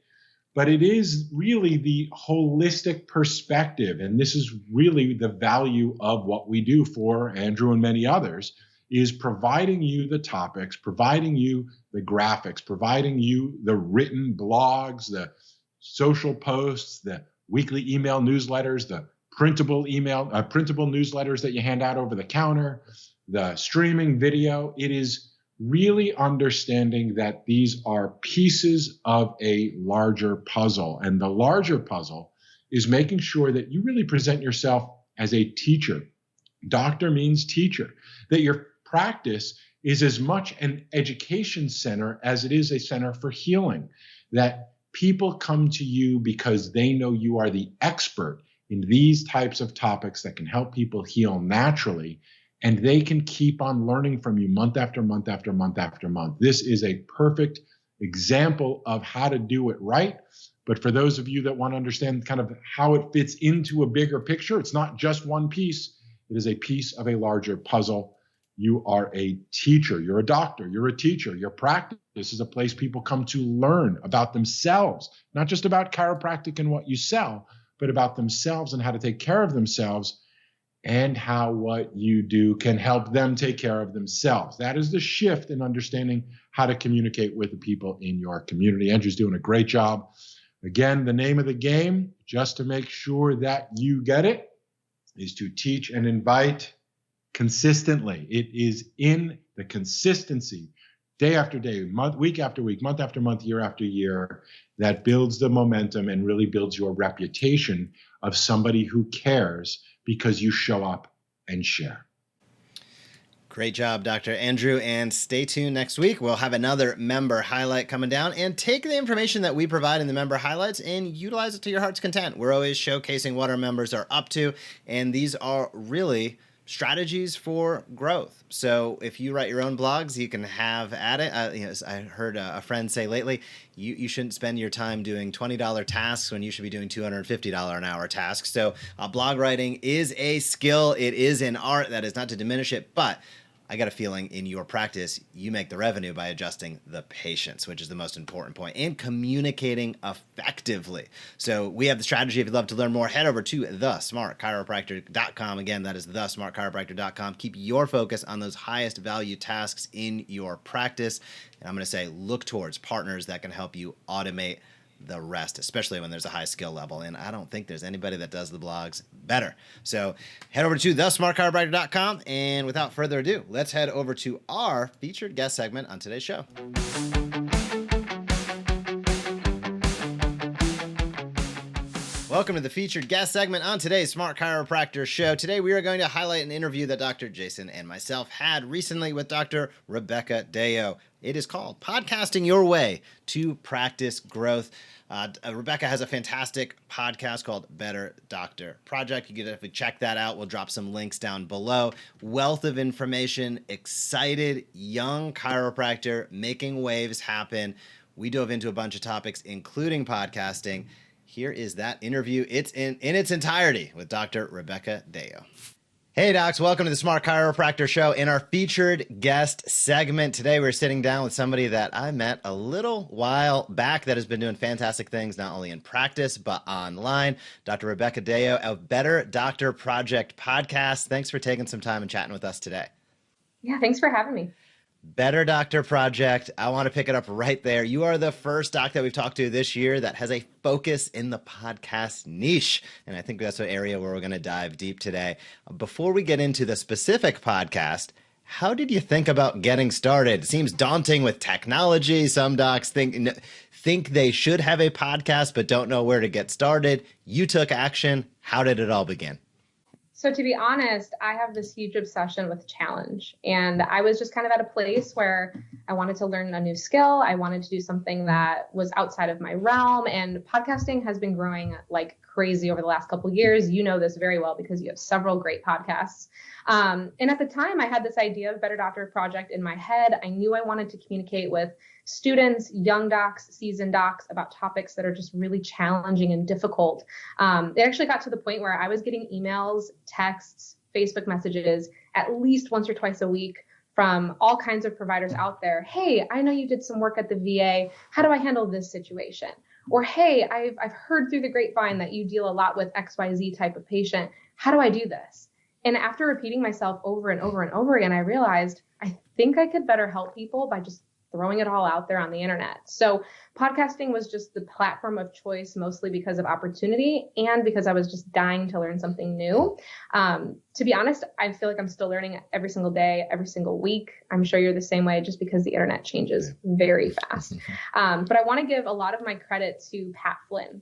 But it is really the holistic perspective, and this is really the value of what we do for Andrew and many others, is providing you the topics, providing you the graphics, providing you the written blogs, the social posts, the weekly email newsletters, the printable newsletters that you hand out over the counter, the streaming video. It is really understanding that these are pieces of a larger puzzle. And the larger puzzle is making sure that you really present yourself as a teacher. Doctor means teacher. That your practice is as much an education center as it is a center for healing. That people come to you because they know you are the expert in these types of topics that can help people heal naturally, and they can keep on learning from you month after month after month after month. This is a perfect example of how to do it right. But for those of you that want to understand kind of how it fits into a bigger picture, it's not just one piece. It is a piece of a larger puzzle. You are a teacher. You're a doctor. You're a teacher. Your practice is a place people come to learn about themselves, not just about chiropractic and what you sell, but about themselves and how to take care of themselves, and how what you do can help them take care of themselves. That is the shift in understanding how to communicate with the people in your community. Andrew's doing a great job. Again, the name of the game, just to make sure that you get it, is to teach and invite consistently. It is in the consistency, day after day, week after week, month after month, year after year, that builds the momentum and really builds your reputation of somebody who cares because you show up and share.
Great job, Dr. Andrew, and stay tuned next week. We'll have another member highlight coming down, and take the information that we provide in the member highlights and utilize it to your heart's content. We're always showcasing what our members are up to, and these are really strategies for growth. So if you write your own blogs, you can have at it. I heard a friend say lately, you shouldn't spend your time doing $20 tasks when you should be doing $250 an hour tasks. So blog writing is a skill. It is an art. That is not to diminish it, but I got a feeling in your practice, you make the revenue by adjusting the patients, which is the most important point, and communicating effectively. So we have the strategy. If you'd love to learn more, head over to thesmartchiropractor.com. Again, that is thesmartchiropractor.com. Keep your focus on those highest value tasks in your practice. And I'm going to say, look towards partners that can help you automate the rest, especially when there's a high skill level. And I don't think there's anybody that does the blogs better. So head over to thesmartchiropractor.com. And without further ado, let's head over to our featured guest segment on today's show. Welcome to the featured guest segment on today's Smart Chiropractor show. Today we are going to highlight an interview that Dr. Jason and myself had recently with Dr. Rebecca Deyo. It is called Podcasting Your Way to Practice Growth. Rebecca has a fantastic podcast called Better Doctor Project. You can definitely check that out. We'll drop some links down below. Wealth of information, excited young chiropractor making waves happen. We dove into a bunch of topics, including podcasting. Here is that interview. It's in its entirety with Dr. Rebecca Deyo. Hey, docs. Welcome to the Smart Chiropractor Show. In our featured guest segment today, we're sitting down with somebody that I met a little while back that has been doing fantastic things, not only in practice, but online. Dr. Rebecca Deyo of Better Doctor Project podcast. Thanks for taking some time and chatting with us today.
Yeah, thanks for having me.
Better Doctor Project. I want to pick it up right there. You are the first doc that we've talked to this year that has a focus in the podcast niche. And I think that's an area where we're going to dive deep today. Before we get into the specific podcast, how did you think about getting started? It seems daunting with technology. Some docs think they should have a podcast, but don't know where to get started. You took action. How did it all begin?
So to be honest, I have this huge obsession with challenge. And I was just kind of at a place where I wanted to learn a new skill. I wanted to do something that was outside of my realm. And podcasting has been growing like crazy over the last couple of years. You know this very well because you have several great podcasts. And at the time, I had this idea of Better Doctor Project in my head. I knew I wanted to communicate with students, young docs, seasoned docs about topics that are just really challenging and difficult. It actually got to the point where I was getting emails, texts, Facebook messages at least once or twice a week from all kinds of providers out there. Hey, I know you did some work at the VA. How do I handle this situation? Or, hey, I've heard through the grapevine that you deal a lot with XYZ type of patient. How do I do this? And after repeating myself over and over and over again, I realized I think I could better help people by just throwing it all out there on the internet. So podcasting was just the platform of choice, mostly because of opportunity and because I was just dying to learn something new. To be honest, I feel like I'm still learning every single day, every single week. I'm sure you're the same way just because the internet changes very fast. But I want to give a lot of my credit to Pat Flynn.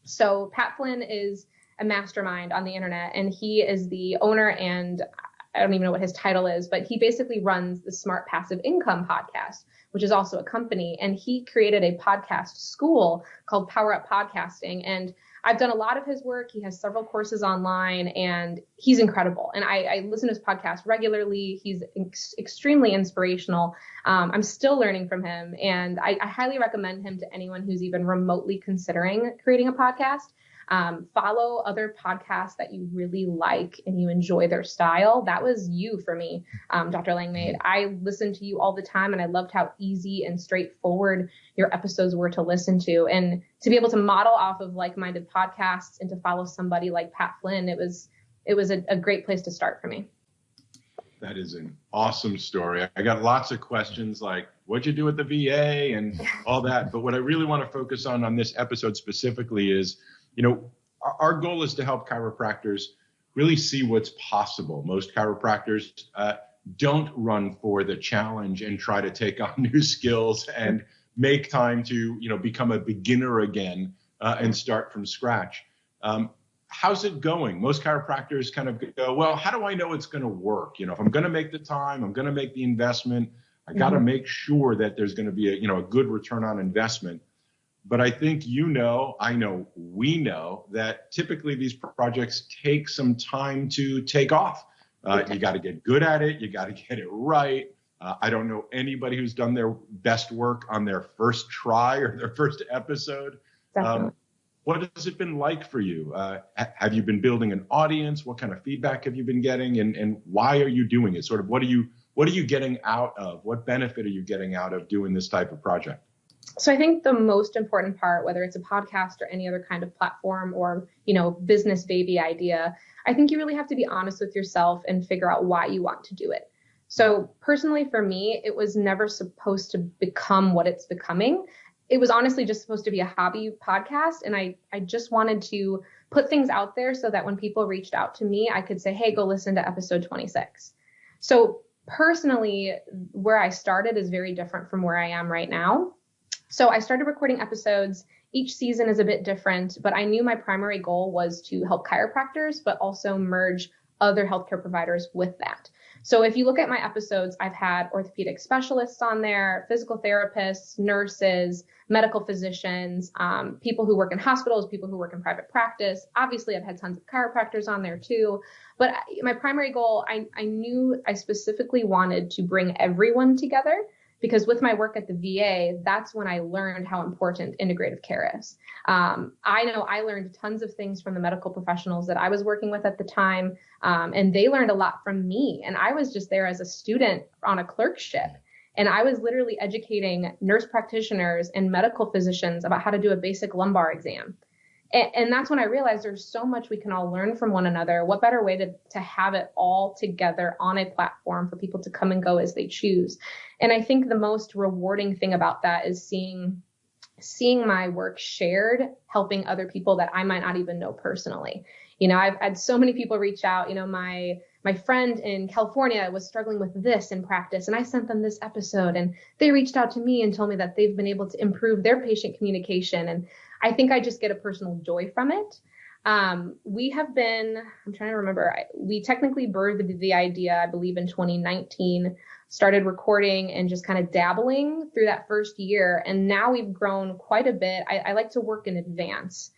So Pat Flynn is a mastermind on the internet, and he is the owner, and I don't even know what his title is, but he basically runs the Smart Passive Income podcast, which is also a company. And he created a podcast school called Power Up Podcasting. And I've done a lot of his work. He has several courses online, and he's incredible. And I listen to his podcast regularly. He's extremely inspirational. I'm still learning from him, and I highly recommend him to anyone who's even remotely considering creating a podcast. Follow other podcasts that you really like and you enjoy their style. That was you for me, Dr. Langmaid. I listened to you all the time, and I loved how easy and straightforward your episodes were to listen to. And to be able to model off of like-minded podcasts and to follow somebody like Pat Flynn, it was a great place to start for me.
That is an awesome story. I got lots of questions like, what'd you do at the VA and all that? But what I really want to focus on this episode specifically is, our goal is to help chiropractors really see what's possible. Most chiropractors don't run for the challenge and try to take on new skills and make time to, become a beginner again and start from scratch. How's it going? Most chiropractors kind of go, well, how do I know it's going to work? If I'm going to make the time, I'm going to make the investment, I got to make sure that there's going to be a good return on investment. But I think I know, we know that typically these projects take some time to take off. You got to get good at it. You got to get it right. I don't know anybody who's done their best work on their first try or their first episode. What has it been like for you? Have you been building an audience? What kind of feedback have you been getting? And why are you doing it? Sort of what are you getting out of? What benefit are you getting out of doing this type of project?
So I think the most important part, whether it's a podcast or any other kind of platform or, business baby idea, I think you really have to be honest with yourself and figure out why you want to do it. So personally, for me, it was never supposed to become what it's becoming. It was honestly just supposed to be a hobby podcast. And I just wanted to put things out there so that when people reached out to me, I could say, hey, go listen to episode 26. So personally, where I started is very different from where I am right now. So I started recording episodes. Each season is a bit different, but I knew my primary goal was to help chiropractors, but also merge other healthcare providers with that. So if you look at my episodes, I've had orthopedic specialists on there, physical therapists, nurses, medical physicians, people who work in hospitals, people who work in private practice. Obviously, I've had tons of chiropractors on there too. But my primary goal, I knew I specifically wanted to bring everyone together, because with my work at the VA, that's when I learned how important integrative care is. I know I learned tons of things from the medical professionals that I was working with at the time, and they learned a lot from me. And I was just there as a student on a clerkship, and I was literally educating nurse practitioners and medical physicians about how to do a basic lumbar exam. And that's when I realized there's so much we can all learn from one another. What better way to have it all together on a platform for people to come and go as they choose. And I think the most rewarding thing about that is seeing my work shared, helping other people that I might not even know personally. I've had so many people reach out. My friend in California was struggling with this in practice, and I sent them this episode, and they reached out to me and told me that they've been able to improve their patient communication. And I think I just get a personal joy from it. We have been, I'm trying to remember, we technically birthed the idea, I believe in 2019, started recording and just kind of dabbling through that first year. And now we've grown quite a bit. I like to work in advance.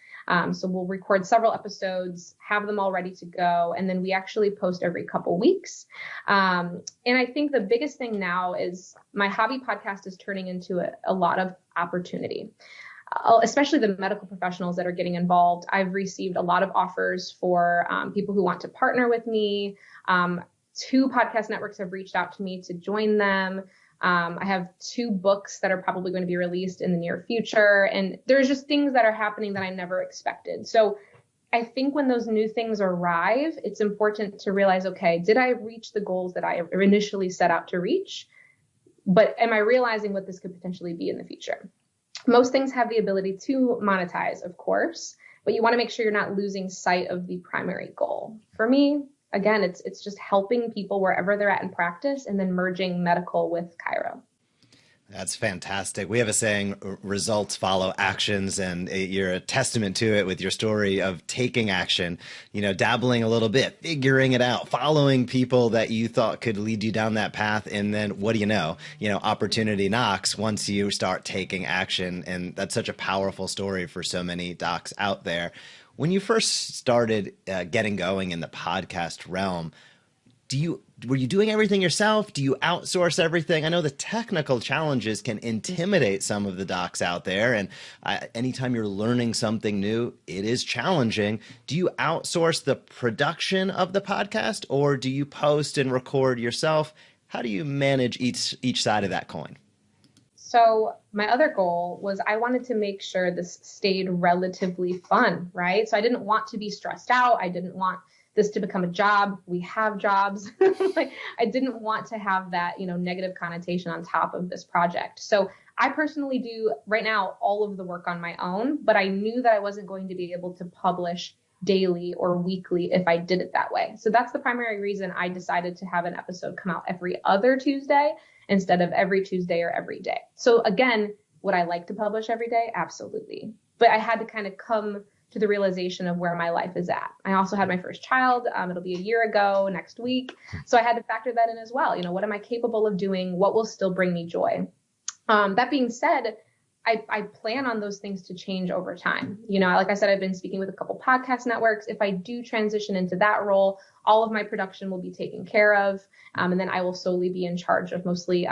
So we'll record several episodes, have them all ready to go, and then we actually post every couple weeks. And I think the biggest thing now is my hobby podcast is turning into a lot of opportunity. Especially the medical professionals that are getting involved. I've received a lot of offers for people who want to partner with me. 2 podcast networks have reached out to me to join them. I have 2 books that are probably going to be released in the near future. And there's just things that are happening that I never expected. So I think when those new things arrive, it's important to realize, okay, did I reach the goals that I initially set out to reach? But am I realizing what this could potentially be in the future? Most things have the ability to monetize, of course, but you want to make sure you're not losing sight of the primary goal. For me, again, it's just helping people wherever they're at in practice and then merging medical with chiro.
That's fantastic. We have a saying, results follow actions, and you're a testament to it with your story of taking action, dabbling a little bit, figuring it out, following people that you thought could lead you down that path. And then what do you know? Opportunity knocks once you start taking action. And that's such a powerful story for so many docs out there. When you first started getting going in the podcast realm, were you doing everything yourself? Do you outsource everything? I know the technical challenges can intimidate some of the docs out there. And anytime you're learning something new, it is challenging. Do you outsource the production of the podcast, or do you post and record yourself? How do you manage each side of that coin?
So my other goal was I wanted to make sure this stayed relatively fun, right? So I didn't want to be stressed out. I didn't want this to become a job. We have jobs. Like, I didn't want to have that, negative connotation on top of this project. So I personally do right now all of the work on my own, but I knew that I wasn't going to be able to publish daily or weekly if I did it that way. So that's the primary reason I decided to have an episode come out every other Tuesday instead of every Tuesday or every day. So again, would I like to publish every day? Absolutely. But I had to kind of come to the realization of where my life is at. I also had my first child. It'll be a year ago next week. So I had to factor that in as well. What am I capable of doing? What will still bring me joy? That being said, I plan on those things to change over time. Like I said, I've been speaking with a couple podcast networks. If I do transition into that role, all of my production will be taken care of. And then I will solely be in charge of mostly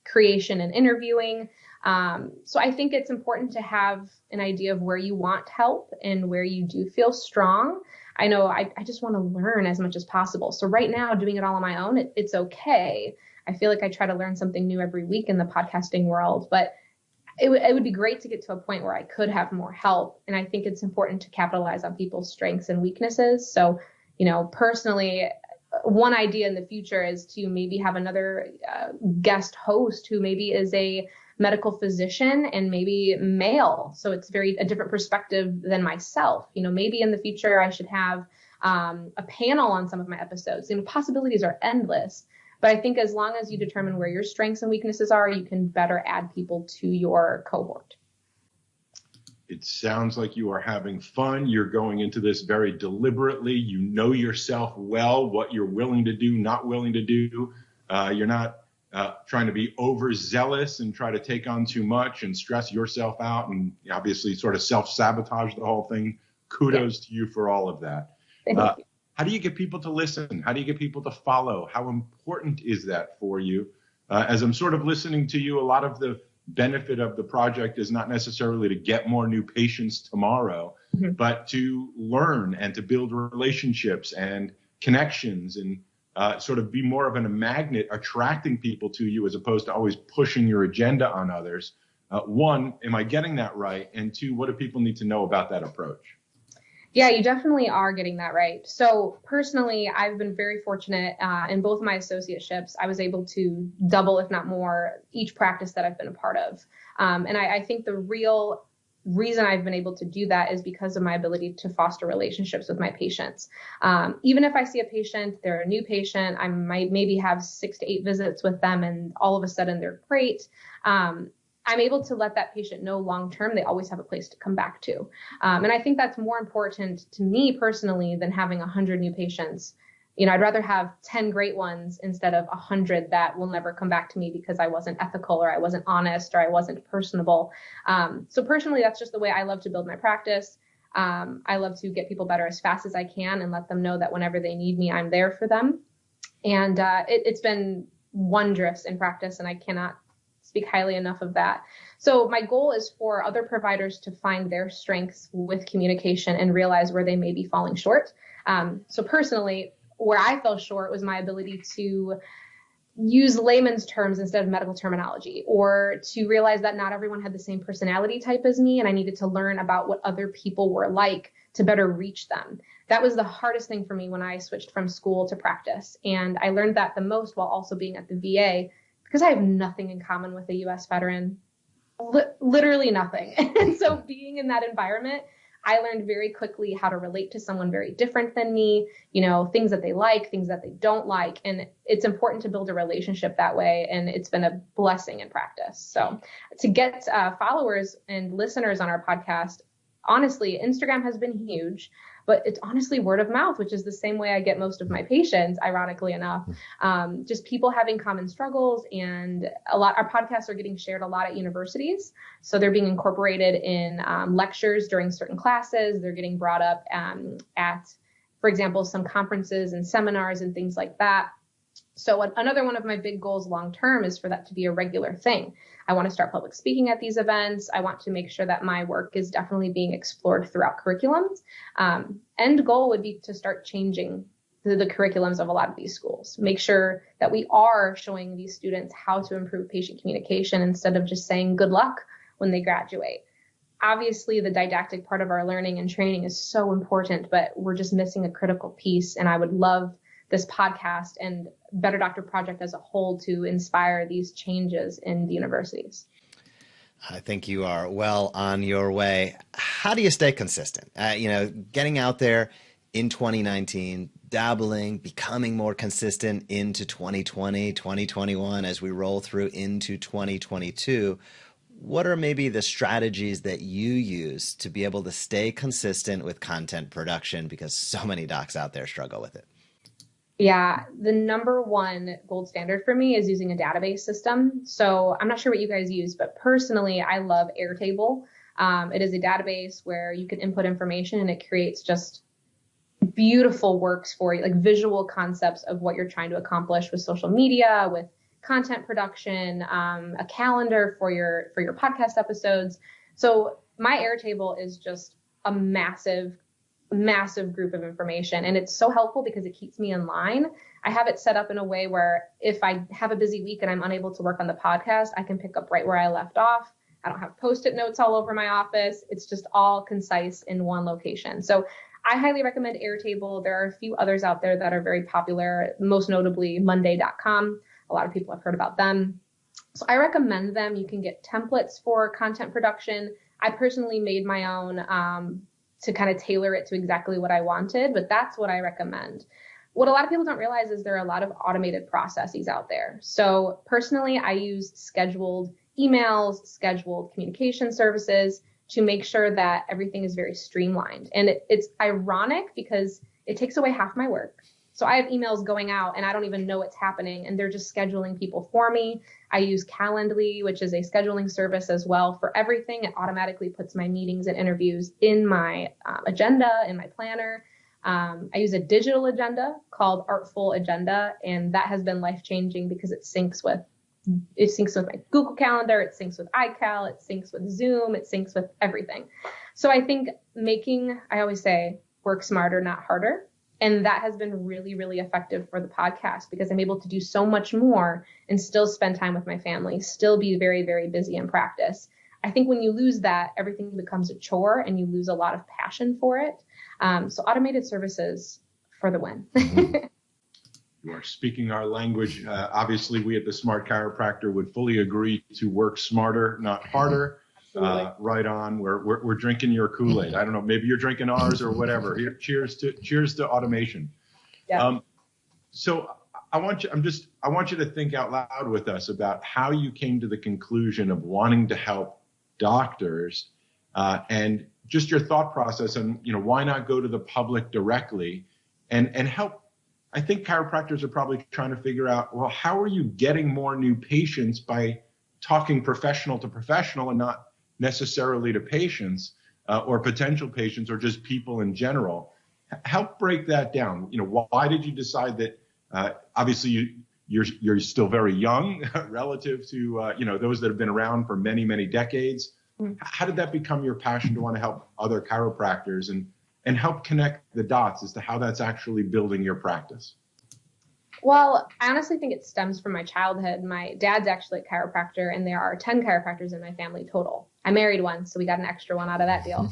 creation and interviewing. So I think it's important to have an idea of where you want help and where you do feel strong. I know I just want to learn as much as possible. So right now, doing it all on my own, it's okay. I feel like I try to learn something new every week in the podcasting world, but it would be great to get to a point where I could have more help. And I think it's important to capitalize on people's strengths and weaknesses. So, personally, one idea in the future is to maybe have another guest host who maybe is a medical physician and maybe male. So it's a different perspective than myself. Maybe in the future I should have a panel on some of my episodes. Possibilities are endless. But I think as long as you determine where your strengths and weaknesses are, you can better add people to your cohort.
It sounds like you are having fun. You're going into this very deliberately. You know yourself well, what you're willing to do, not willing to do. You're not trying to be overzealous and try to take on too much and stress yourself out and obviously sort of self-sabotage the whole thing. Kudos to you for all of that.
Thank you.
How do you get people to listen? How do you get people to follow? How important is that for you? As I'm sort of listening to you, a lot of the benefit of the project is not necessarily to get more new patients tomorrow, but to learn and to build relationships and connections and sort of be more of a magnet, attracting people to you as opposed to always pushing your agenda on others. One, am I getting that right? And two, what do people need to know about that approach?
Yeah, you definitely are getting that right. So personally, I've been very fortunate in both my associateships. I was able to double, if not more, each practice that I've been a part of. And I think the real reason I've been able to do that is because of my ability to foster relationships with my patients. Even if I see a patient, they're a new patient, I might maybe have 6 to 8 visits with them and all of a sudden they're great. I'm able to let that patient know long-term they always have a place to come back to. And I think that's more important to me personally than having 100 new patients. I'd rather have 10 great ones instead of 100 that will never come back to me because I wasn't ethical or I wasn't honest or I wasn't personable. So personally, that's just the way I love to build my practice. I love to get people better as fast as I can and let them know that whenever they need me, I'm there for them. And it's been wondrous in practice, and I cannot speak highly enough of that. So my goal is for other providers to find their strengths with communication and realize where they may be falling short. So personally, where I fell short was my ability to use layman's terms instead of medical terminology, or to realize that not everyone had the same personality type as me, and I needed to learn about what other people were like to better reach them. That was the hardest thing for me when I switched from school to practice. And I learned that the most while also being at the VA, because I have nothing in common with a U.S. veteran, literally nothing. And so being in that environment, I learned very quickly how to relate to someone very different than me, things that they like, things that they don't like. And it's important to build a relationship that way. And it's been a blessing in practice. So to get followers and listeners on our podcast, honestly, Instagram has been huge, but it's honestly word of mouth, which is the same way I get most of my patients, ironically enough. Just people having common struggles, and our podcasts are getting shared a lot at universities. So they're being incorporated in lectures during certain classes. They're getting brought up at, for example, some conferences and seminars and things like that. So another one of my big goals long term is for that to be a regular thing. I want to start public speaking at these events. I want to make sure that my work is definitely being explored throughout curriculums. End goal would be to start changing the curriculums of a lot of these schools. Make sure that we are showing these students how to improve patient communication instead of just saying good luck when they graduate. Obviously, the didactic part of our learning and training is so important, but we're just missing a critical piece. And I would love this podcast and Better Doctor Project as a whole to inspire these changes in the universities.
I think you are well on your way. How do you stay consistent? Getting out there in 2019, dabbling, becoming more consistent into 2020, 2021, as we roll through into 2022. What are maybe the strategies that you use to be able to stay consistent with content production? Because so many docs out there struggle with it.
Yeah, the number one gold standard for me is using a database system. So I'm not sure what you guys use, but personally, I love Airtable. It is a database where you can input information and it creates just beautiful works for you, like visual concepts of what you're trying to accomplish with social media, with content production, a calendar for your podcast episodes. So my Airtable is just a massive group of information. And it's so helpful because it keeps me in line. I have it set up in a way where if I have a busy week and I'm unable to work on the podcast, I can pick up right where I left off. I don't have Post-it notes all over my office. It's just all concise in one location. So I highly recommend Airtable. There are a few others out there that are very popular, most notably Monday.com. A lot of people have heard about them. So I recommend them. You can get templates for content production. I personally made my own to kind of tailor it to exactly what I wanted, but that's what I recommend. What a lot of people don't realize is there are a lot of automated processes out there. So personally, I use scheduled emails, scheduled communication services to make sure that everything is very streamlined. And it's ironic because it takes away half my work. So I have emails going out and I don't even know what's happening, and they're just scheduling people for me. I use Calendly, which is a scheduling service as well for everything. It automatically puts my meetings and interviews in my agenda, in my planner. I use a digital agenda called Artful Agenda, and that has been life-changing because it syncs with my Google Calendar, it syncs with iCal, it syncs with Zoom, it syncs with everything. So I think I always say, work smarter, not harder. And that has been really, really effective for the podcast because I'm able to do so much more and still spend time with my family, still be very, very busy in practice. I think when you lose that, everything becomes a chore and you lose a lot of passion for it. So automated services for the win.
You are speaking our language. Obviously, we at the Smart Chiropractor would fully agree to work smarter, not harder. Right on. We're drinking your Kool-Aid. I don't know. Maybe you're drinking ours or whatever. Here, cheers to automation.
Yeah.
So I want you to think out loud with us about how you came to the conclusion of wanting to help doctors, and just your thought process on, why not go to the public directly and help. I think chiropractors are probably trying to figure out, well, how are you getting more new patients by talking professional to professional and not necessarily to patients or potential patients or just people in general. Help break that down. Why did you decide that? Obviously, you're still very young relative to those that have been around for many, many decades. How did that become your passion to want to help other chiropractors and help connect the dots as to how that's actually building your practice?
Well, I honestly think it stems from my childhood. My dad's actually a chiropractor, and there are 10 chiropractors in my family total. I married one, so we got an extra one out of that deal.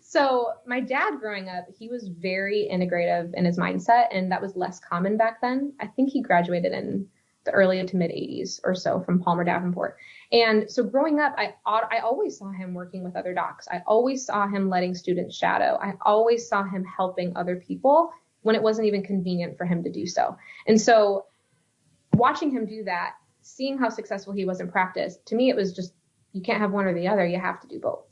So my dad growing up, he was very integrative in his mindset, and that was less common back then. I think he graduated in the early to mid 80s or so from Palmer Davenport. And so growing up, I always saw him working with other docs. I always saw him letting students shadow. I always saw him helping other people when it wasn't even convenient for him to do so. And so watching him do that, seeing how successful he was in practice, to me, it was just, you can't have one or the other. You have to do both.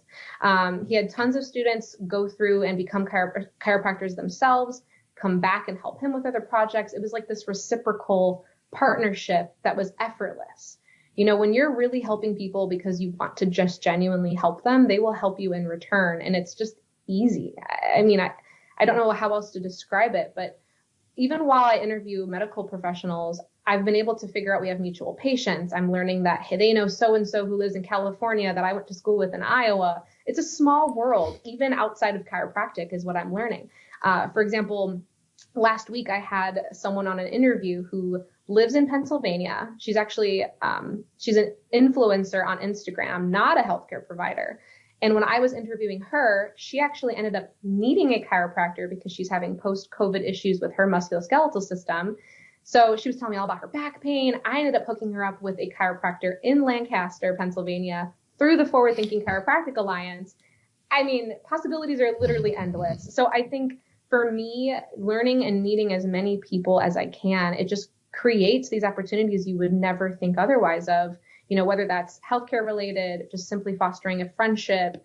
He had tons of students go through and become chiropractors themselves, come back and help him with other projects. It was like this reciprocal partnership that was effortless. You know, when you're really helping people because you want to just genuinely help them, they will help you in return. And it's just easy. I mean, I don't know how else to describe it, but even while I interview medical professionals, I've been able to figure out we have mutual patients. I'm learning that, hey, they know so-and-so who lives in California that I went to school with in Iowa. It's a small world, even outside of chiropractic is what I'm learning. For example, last week I had someone on an interview who lives in Pennsylvania. She's actually, she's an influencer on Instagram, not a healthcare provider. And when I was interviewing her, she actually ended up needing a chiropractor because she's having post-COVID issues with her musculoskeletal system. So she was telling me all about her back pain. I ended up hooking her up with a chiropractor in Lancaster, Pennsylvania, through the Forward Thinking Chiropractic Alliance. I mean, possibilities are literally endless. So I think for me, learning and meeting as many people as I can, it just creates these opportunities you would never think otherwise of, you know, whether that's healthcare related, just simply fostering a friendship,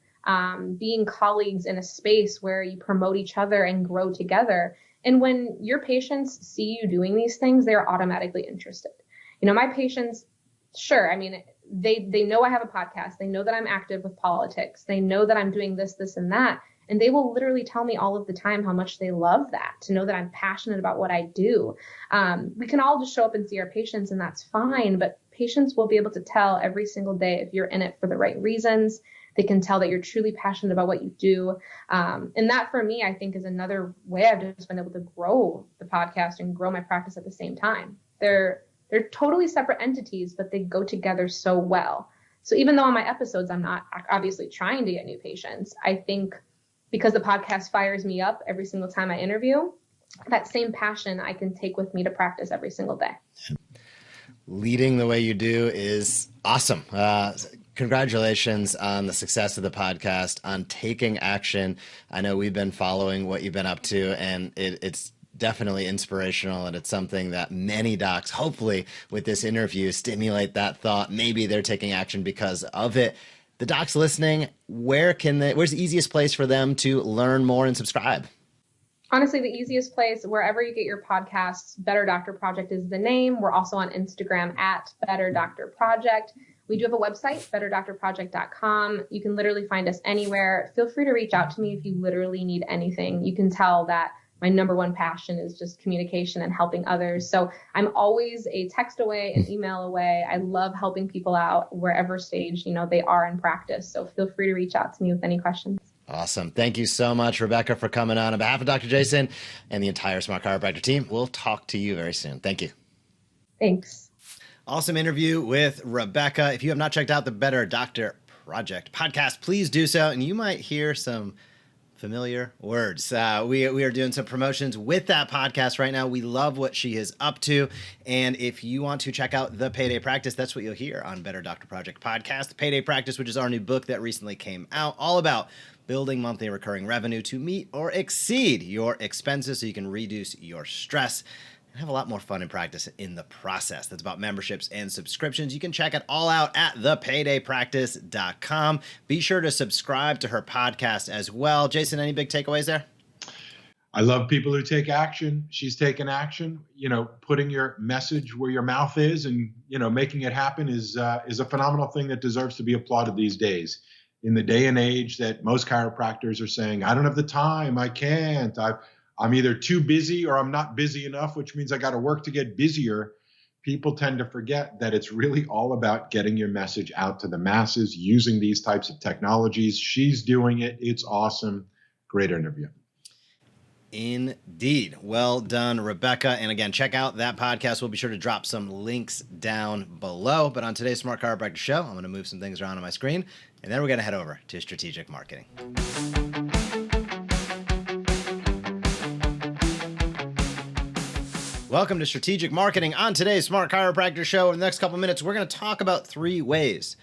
being colleagues in a space where you promote each other and grow together. And when your patients see you doing these things, they're automatically interested. You know, my patients, sure, I mean, they know I have a podcast. They know that I'm active with politics. They know that I'm doing this, and that. And they will literally tell me all of the time how much they love that, to know that I'm passionate about what I do. We can all just show up and see our patients, and that's fine. But patients will be able to tell every single day if you're in it for the right reasons. They can tell that you're truly passionate about what you do. And that for me, I think is another way I've just been able to grow the podcast and grow my practice at the same time. They're totally separate entities, but they go together so well. So even though on my episodes, I'm not obviously trying to get new patients, I think because the podcast fires me up every single time I interview, that same passion I can take with me to practice every single day.
Leading the way you do is awesome. Congratulations on the success of the podcast, on taking action. I know we've been following what you've been up to, and it's definitely inspirational, and it's something that many docs, hopefully with this interview, stimulate that thought. Maybe they're taking action because of it. The docs listening, where's the easiest place for them to learn more and subscribe?
Honestly, the easiest place, wherever you get your podcasts, Better Doctor Project is the name. We're also on Instagram at Better Doctor Project. We do have a website, betterdoctorproject.com. You can literally find us anywhere. Feel free to reach out to me if you literally need anything. You can tell that my number one passion is just communication and helping others. So I'm always a text away, an email away. I love helping people out wherever stage, they are in practice. So feel free to reach out to me with any questions.
Awesome. Thank you so much, Rebecca, for coming on. On behalf of Dr. Jason and the entire Smart Chiropractor team, we'll talk to you very soon. Thank you.
Thanks. Awesome
interview with Rebecca. If you have not checked out the Better Doctor Project podcast, please do so. And you might hear some familiar words. We are doing some promotions with that podcast right now. We love what she is up to. And if you want to check out The Payday Practice, that's what you'll hear on Better Doctor Project podcast. The Payday Practice, which is our new book that recently came out, all about building monthly recurring revenue to meet or exceed your expenses so you can reduce your stress and have a lot more fun in practice in the process. That's about memberships and subscriptions. You can check it all out at thepaydaypractice.com. Be sure to subscribe to her podcast as well. Jason, any big takeaways there?
I love people who take action. She's taken action. Putting your message where your mouth is and, making it happen is a phenomenal thing that deserves to be applauded these days. In the day and age that most chiropractors are saying, I don't have the time, I can't, I'm either too busy or I'm not busy enough, which means I got to work to get busier. People tend to forget that it's really all about getting your message out to the masses using these types of technologies. She's doing it. It's awesome. Great interview.
Indeed. Well done, Rebecca. And again, check out that podcast. We'll be sure to drop some links down below. But on today's Smart Chiropractor Show, I'm going to move some things around on my screen, and then we're going to head over to strategic marketing. Welcome to Strategic Marketing. On today's Smart Chiropractor Show, in the next couple minutes, we're going to talk about 3 ways,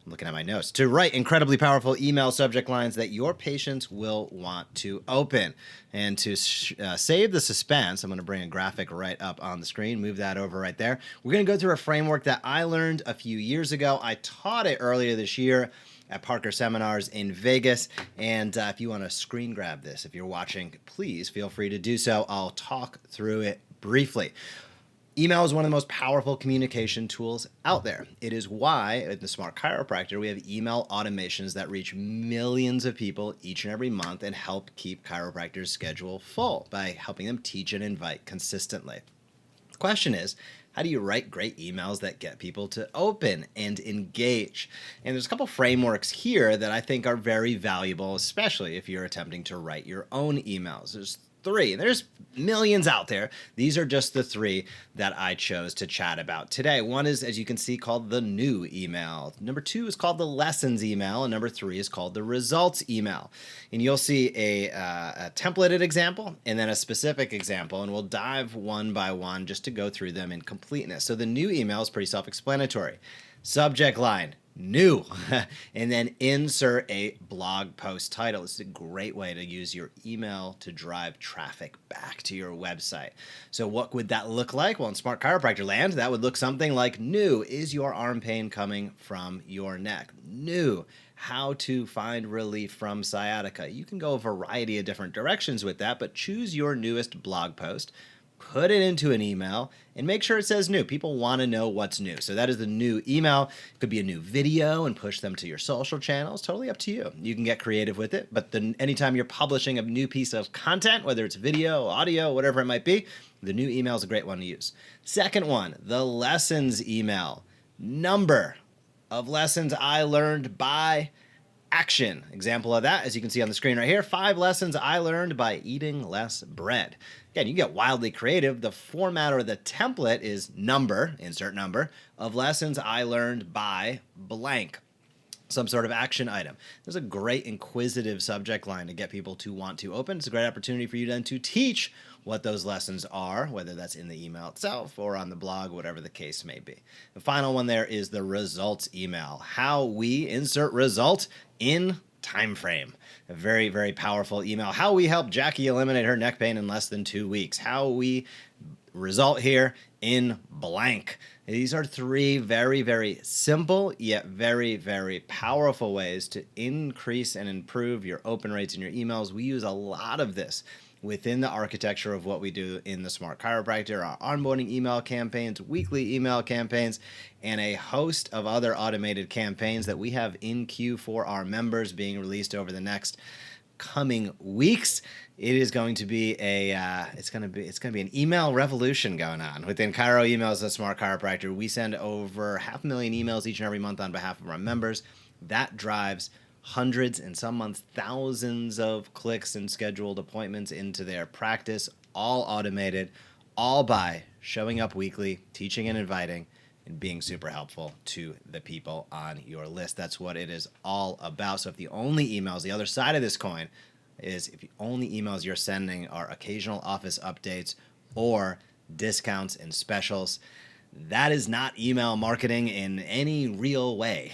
I'm looking at my notes, to write incredibly powerful email subject lines that your patients will want to open. And to save the suspense, I'm going to bring a graphic right up on the screen, move that over right there. We're going to go through a framework that I learned a few years ago. I taught it earlier this year at Parker Seminars in Vegas. And if you want to screen grab this, if you're watching, please feel free to do so. I'll talk through it briefly. Email is one of the most powerful communication tools out there. It is why at the Smart Chiropractor, we have email automations that reach millions of people each and every month and help keep chiropractors' schedule full by helping them teach and invite consistently. The question is, how do you write great emails that get people to open and engage? And there's a couple frameworks here that I think are very valuable, especially if you're attempting to write your own emails. There's 3. There's millions out there. These are just the 3 that I chose to chat about today. One is, as you can see, called the new email. Number 2 is called the lessons email. And number 3 is called the results email. And you'll see a templated example and then a specific example. And we'll dive one by one just to go through them in completeness. So the new email is pretty self-explanatory. Subject line, new, and then insert a blog post title. This is a great way to use your email to drive traffic back to your website. So what would that look like? Well, in Smart Chiropractor land, that would look something like, new, is your arm pain coming from your neck? New, how to find relief from sciatica. You can go a variety of different directions with that, but choose your newest blog post, put it into an email, and make sure it says new. People want to know what's new. So that is the new email. It could be a new video and push them to your social channels. Totally up to you. You can get creative with it. But then anytime you're publishing a new piece of content, whether it's video, audio, whatever it might be, the new email is a great one to use. Second one, the lessons email. Number of lessons I learned by action. Example of that, as you can see on the screen right here, 5 lessons I learned by eating less bread. Again, you get wildly creative. The format or the template is number, insert number, of lessons I learned by blank. Some sort of action item. There's a great inquisitive subject line to get people to want to open. It's a great opportunity for you then to teach what those lessons are, whether that's in the email itself or on the blog, whatever the case may be. The final one there is the results email. How we insert result in time frame. A very, very powerful email. How we help Jackie eliminate her neck pain in less than 2 weeks. How we result here in blank. These are 3 very, very simple yet very, very powerful ways to increase and improve your open rates in your emails. We use a lot of this within the architecture of what we do in the Smart Chiropractor, our onboarding email campaigns, weekly email campaigns, and a host of other automated campaigns that we have in queue for our members being released over the next coming weeks. It is going to be it's going to be an email revolution going on within Chiro Emails at Smart Chiropractor. We send over 500,000 emails each and every month on behalf of our members. That drives hundreds and some months thousands of clicks and scheduled appointments into their practice, all automated, all by showing up weekly, teaching and inviting, and being super helpful to the people on your list. That's what it is all about. So if the only emails, the other side of this coin, is if the only emails you're sending are occasional office updates or discounts and specials, that is not email marketing in any real way,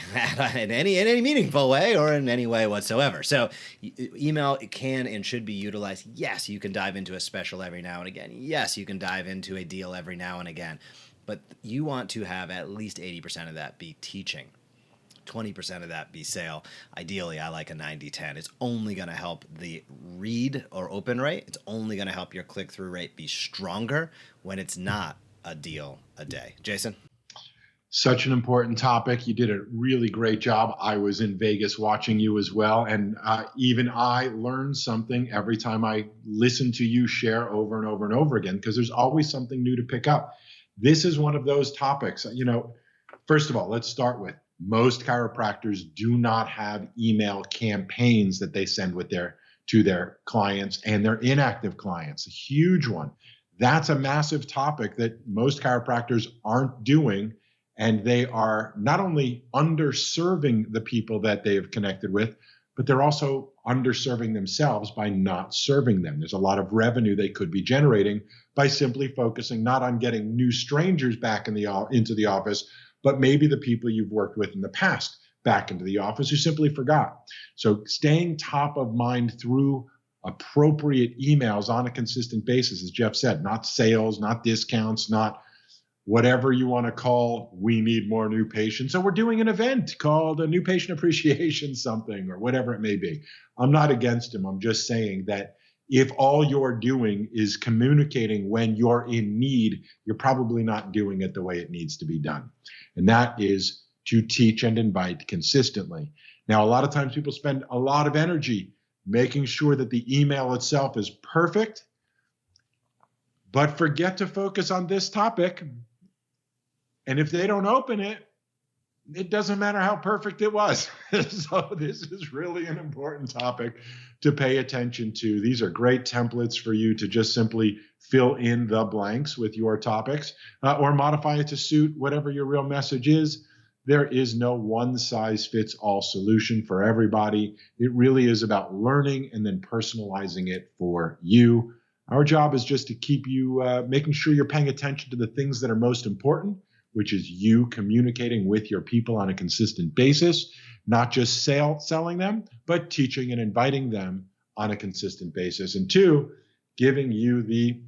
in any meaningful way or in any way whatsoever. So email can and should be utilized. Yes, you can dive into a special every now and again. Yes, you can dive into a deal every now and again. But you want to have at least 80% of that be teaching. 20% of that be sale. Ideally, I like a 90-10. It's only going to help the read or open rate. It's only going to help your click-through rate be stronger when it's not a deal a day. Jason?
Such an important topic. You did a really great job. I was in Vegas watching you as well. And even I learned something every time I listen to you share over and over and over again, because there's always something new to pick up. This is one of those topics. First of all, let's start with most chiropractors do not have email campaigns that they send to their clients and their inactive clients. A huge one. That's a massive topic that most chiropractors aren't doing, and they are not only underserving the people that they have connected with, but they're also underserving themselves by not serving them. There's a lot of revenue they could be generating by simply focusing not on getting new strangers back into the office, but maybe the people you've worked with in the past back into the office who simply forgot. So staying top of mind through appropriate emails on a consistent basis, as Jeff said, not sales, not discounts, not whatever you want to call, we need more new patients. So we're doing an event called a new patient appreciation something or whatever it may be. I'm not against them. I'm just saying that if all you're doing is communicating when you're in need, you're probably not doing it the way it needs to be done. And that is to teach and invite consistently. Now, a lot of times people spend a lot of energy making sure that the email itself is perfect, but forget to focus on this topic. And if they don't open it, it doesn't matter how perfect it was. So this is really an important topic to pay attention to. These are great templates for you to just simply fill in the blanks with your topics or modify it to suit whatever your real message is. There is no one-size-fits-all solution for everybody. It really is about learning and then personalizing it for you. Our job is just to keep you making sure you're paying attention to the things that are most important, which is you communicating with your people on a consistent basis, not just selling them, but teaching and inviting them on a consistent basis. And two, giving you the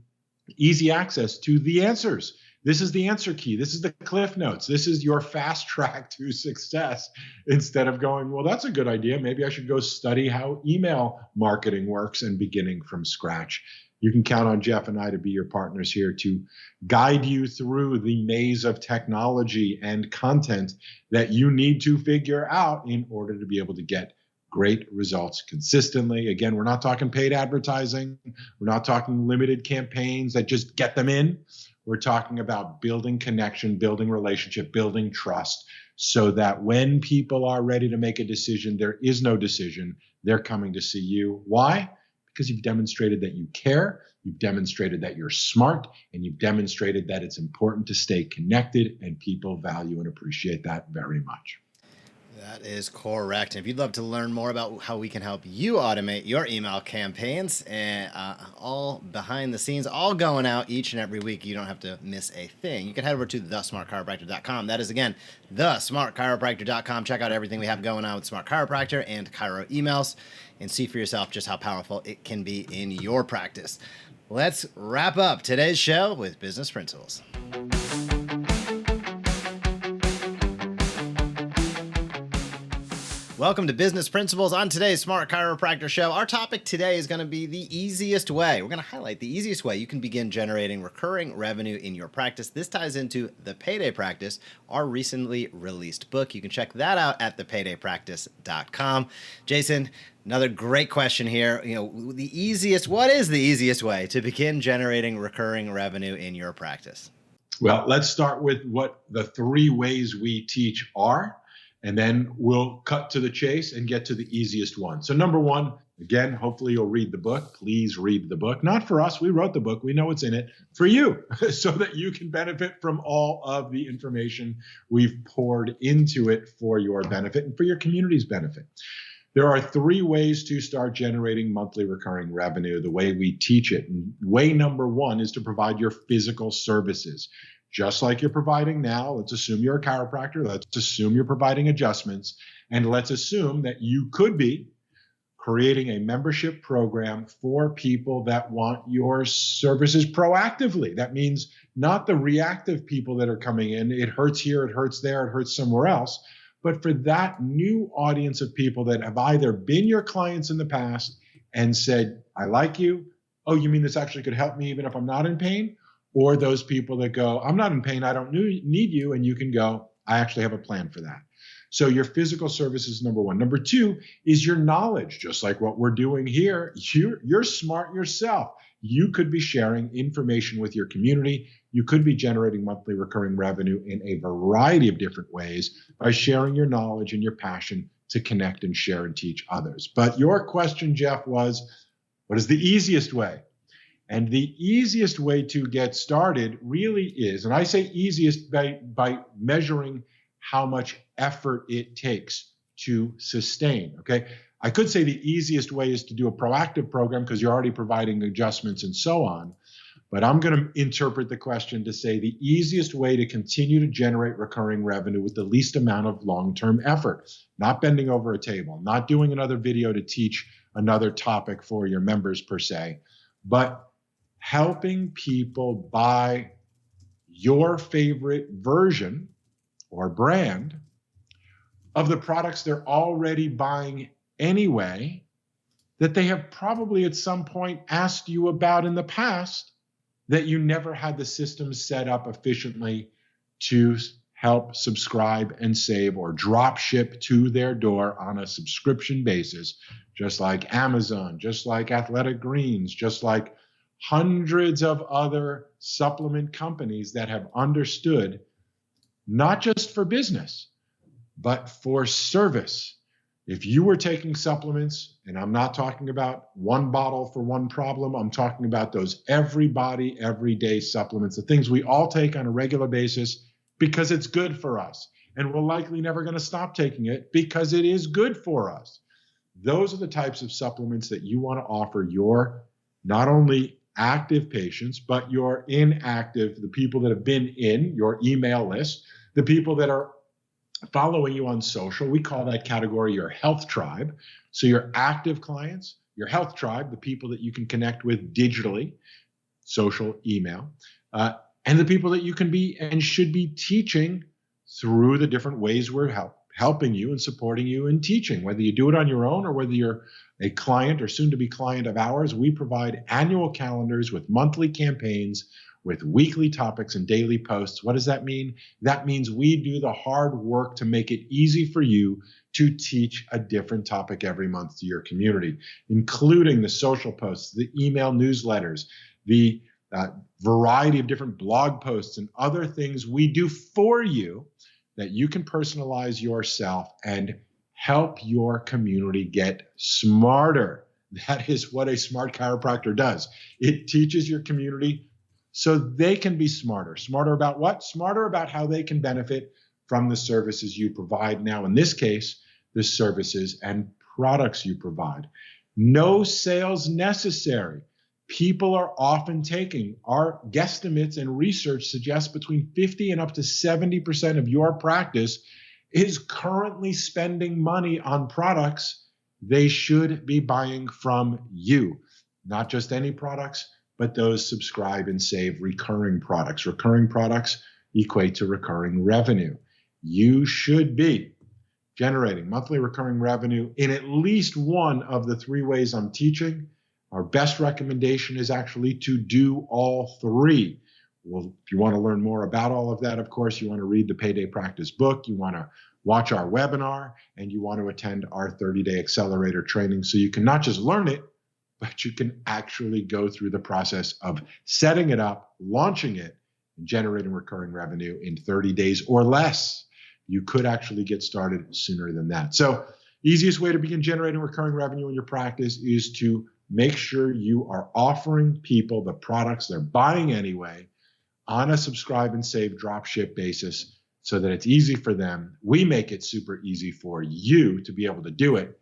easy access to the answers. This is the answer key. This is the Cliff Notes. This is your fast track to success instead of going, well, that's a good idea. Maybe I should go study how email marketing works and beginning from scratch. You can count on Jeff and I to be your partners here to guide you through the maze of technology and content that you need to figure out in order to be able to get great results consistently. Again, we're not talking paid advertising. We're not talking limited campaigns that just get them in. We're talking about building connection, building relationship, building trust so that when people are ready to make a decision, there is no decision. They're coming to see you. Why? Because you've demonstrated that you care, you've demonstrated that you're smart, and you've demonstrated that it's important to stay connected, and people value and appreciate that very much.
That is correct. And if you'd love to learn more about how we can help you automate your email campaigns and all behind the scenes, all going out each and every week, you don't have to miss a thing. You can head over to thesmartchiropractor.com. That is, again, thesmartchiropractor.com. Check out everything we have going on with Smart Chiropractor and Chiro emails and see for yourself just how powerful it can be in your practice. Let's wrap up today's show with business principles. Welcome to Business Principles. On today's Smart Chiropractor Show, our topic today is going to be the easiest way. We're going to highlight the easiest way you can begin generating recurring revenue in your practice. This ties into The Payday Practice, our recently released book. You can check that out at thepaydaypractice.com. Jason, another great question here. What is the easiest way to begin generating recurring revenue in your practice?
Well, let's start with what the 3 ways we teach are. And then we'll cut to the chase and get to the easiest one. So number 1, again, hopefully you'll read the book. Please read the book. Not for us. We wrote the book. We know what's in it. For you, so that you can benefit from all of the information we've poured into it for your benefit and for your community's benefit. There are 3 ways to start generating monthly recurring revenue, the way we teach it. And way number 1 is to provide your physical services. Just like you're providing now, let's assume you're a chiropractor, let's assume you're providing adjustments, and let's assume that you could be creating a membership program for people that want your services proactively. That means not the reactive people that are coming in, it hurts here, it hurts there, it hurts somewhere else, but for that new audience of people that have either been your clients in the past and said, I like you, oh, you mean this actually could help me even if I'm not in pain? Or those people that go, I'm not in pain, I don't need you, and you can go, I actually have a plan for that. So your physical service is number 1. Number 2 is your knowledge, just like what we're doing here. You're smart yourself. You could be sharing information with your community. You could be generating monthly recurring revenue in a variety of different ways by sharing your knowledge and your passion to connect and share and teach others. But your question, Jeff, was, what is the easiest way? And the easiest way to get started really is, and I say easiest by measuring how much effort it takes to sustain, okay? I could say the easiest way is to do a proactive program because you're already providing adjustments and so on. But I'm going to interpret the question to say the easiest way to continue to generate recurring revenue with the least amount of long-term effort, not bending over a table, not doing another video to teach another topic for your members per se, but helping people buy your favorite version or brand of the products they're already buying anyway, that they have probably at some point asked you about in the past, that you never had the system set up efficiently to help subscribe and save or drop ship to their door on a subscription basis, just like Amazon, just like Athletic Greens, just like hundreds of other supplement companies that have understood, not just for business, but for service. If you were taking supplements, and I'm not talking about one bottle for one problem, I'm talking about those everybody, everyday supplements, the things we all take on a regular basis because it's good for us. And we're likely never going to stop taking it because it is good for us. Those are the types of supplements that you want to offer your not only active patients, but your inactive, the people that have been in your email list, the people that are following you on social. We call that category your health tribe. So your active clients, your health tribe, the people that you can connect with digitally, social, email, and the people that you can be and should be teaching through the different ways we're helping you and supporting you in teaching, whether you do it on your own or whether you're a client or soon to be client of ours. We provide annual calendars with monthly campaigns, with weekly topics and daily posts. What does that mean? That means we do the hard work to make it easy for you to teach a different topic every month to your community, including the social posts, the email newsletters, the variety of different blog posts and other things we do for you that you can personalize yourself and help your community get smarter. That is what a smart chiropractor does. It teaches your community so they can be smarter. Smarter about what? Smarter about how they can benefit from the services you provide. Now, in this case, the services and products you provide. No sales necessary. People are often taking, our guesstimates and research suggests between 50 and up to 70% of your practice is currently spending money on products they should be buying from you. Not just any products, but those subscribe and save recurring products. Recurring products equate to recurring revenue. You should be generating monthly recurring revenue in at least one of the three ways I'm teaching. Our best recommendation is actually to do all three. Well, if you want to learn more about all of that, of course, you want to read the Payday Practice book, you want to watch our webinar, and you want to attend our 30-day accelerator training so you can not just learn it, but you can actually go through the process of setting it up, launching it, and generating recurring revenue in 30 days or less. You could actually get started sooner than that. So, easiest way to begin generating recurring revenue in your practice is to make sure you are offering people the products they're buying anyway on a subscribe and save drop ship basis so that it's easy for them. We make it super easy for you to be able to do it.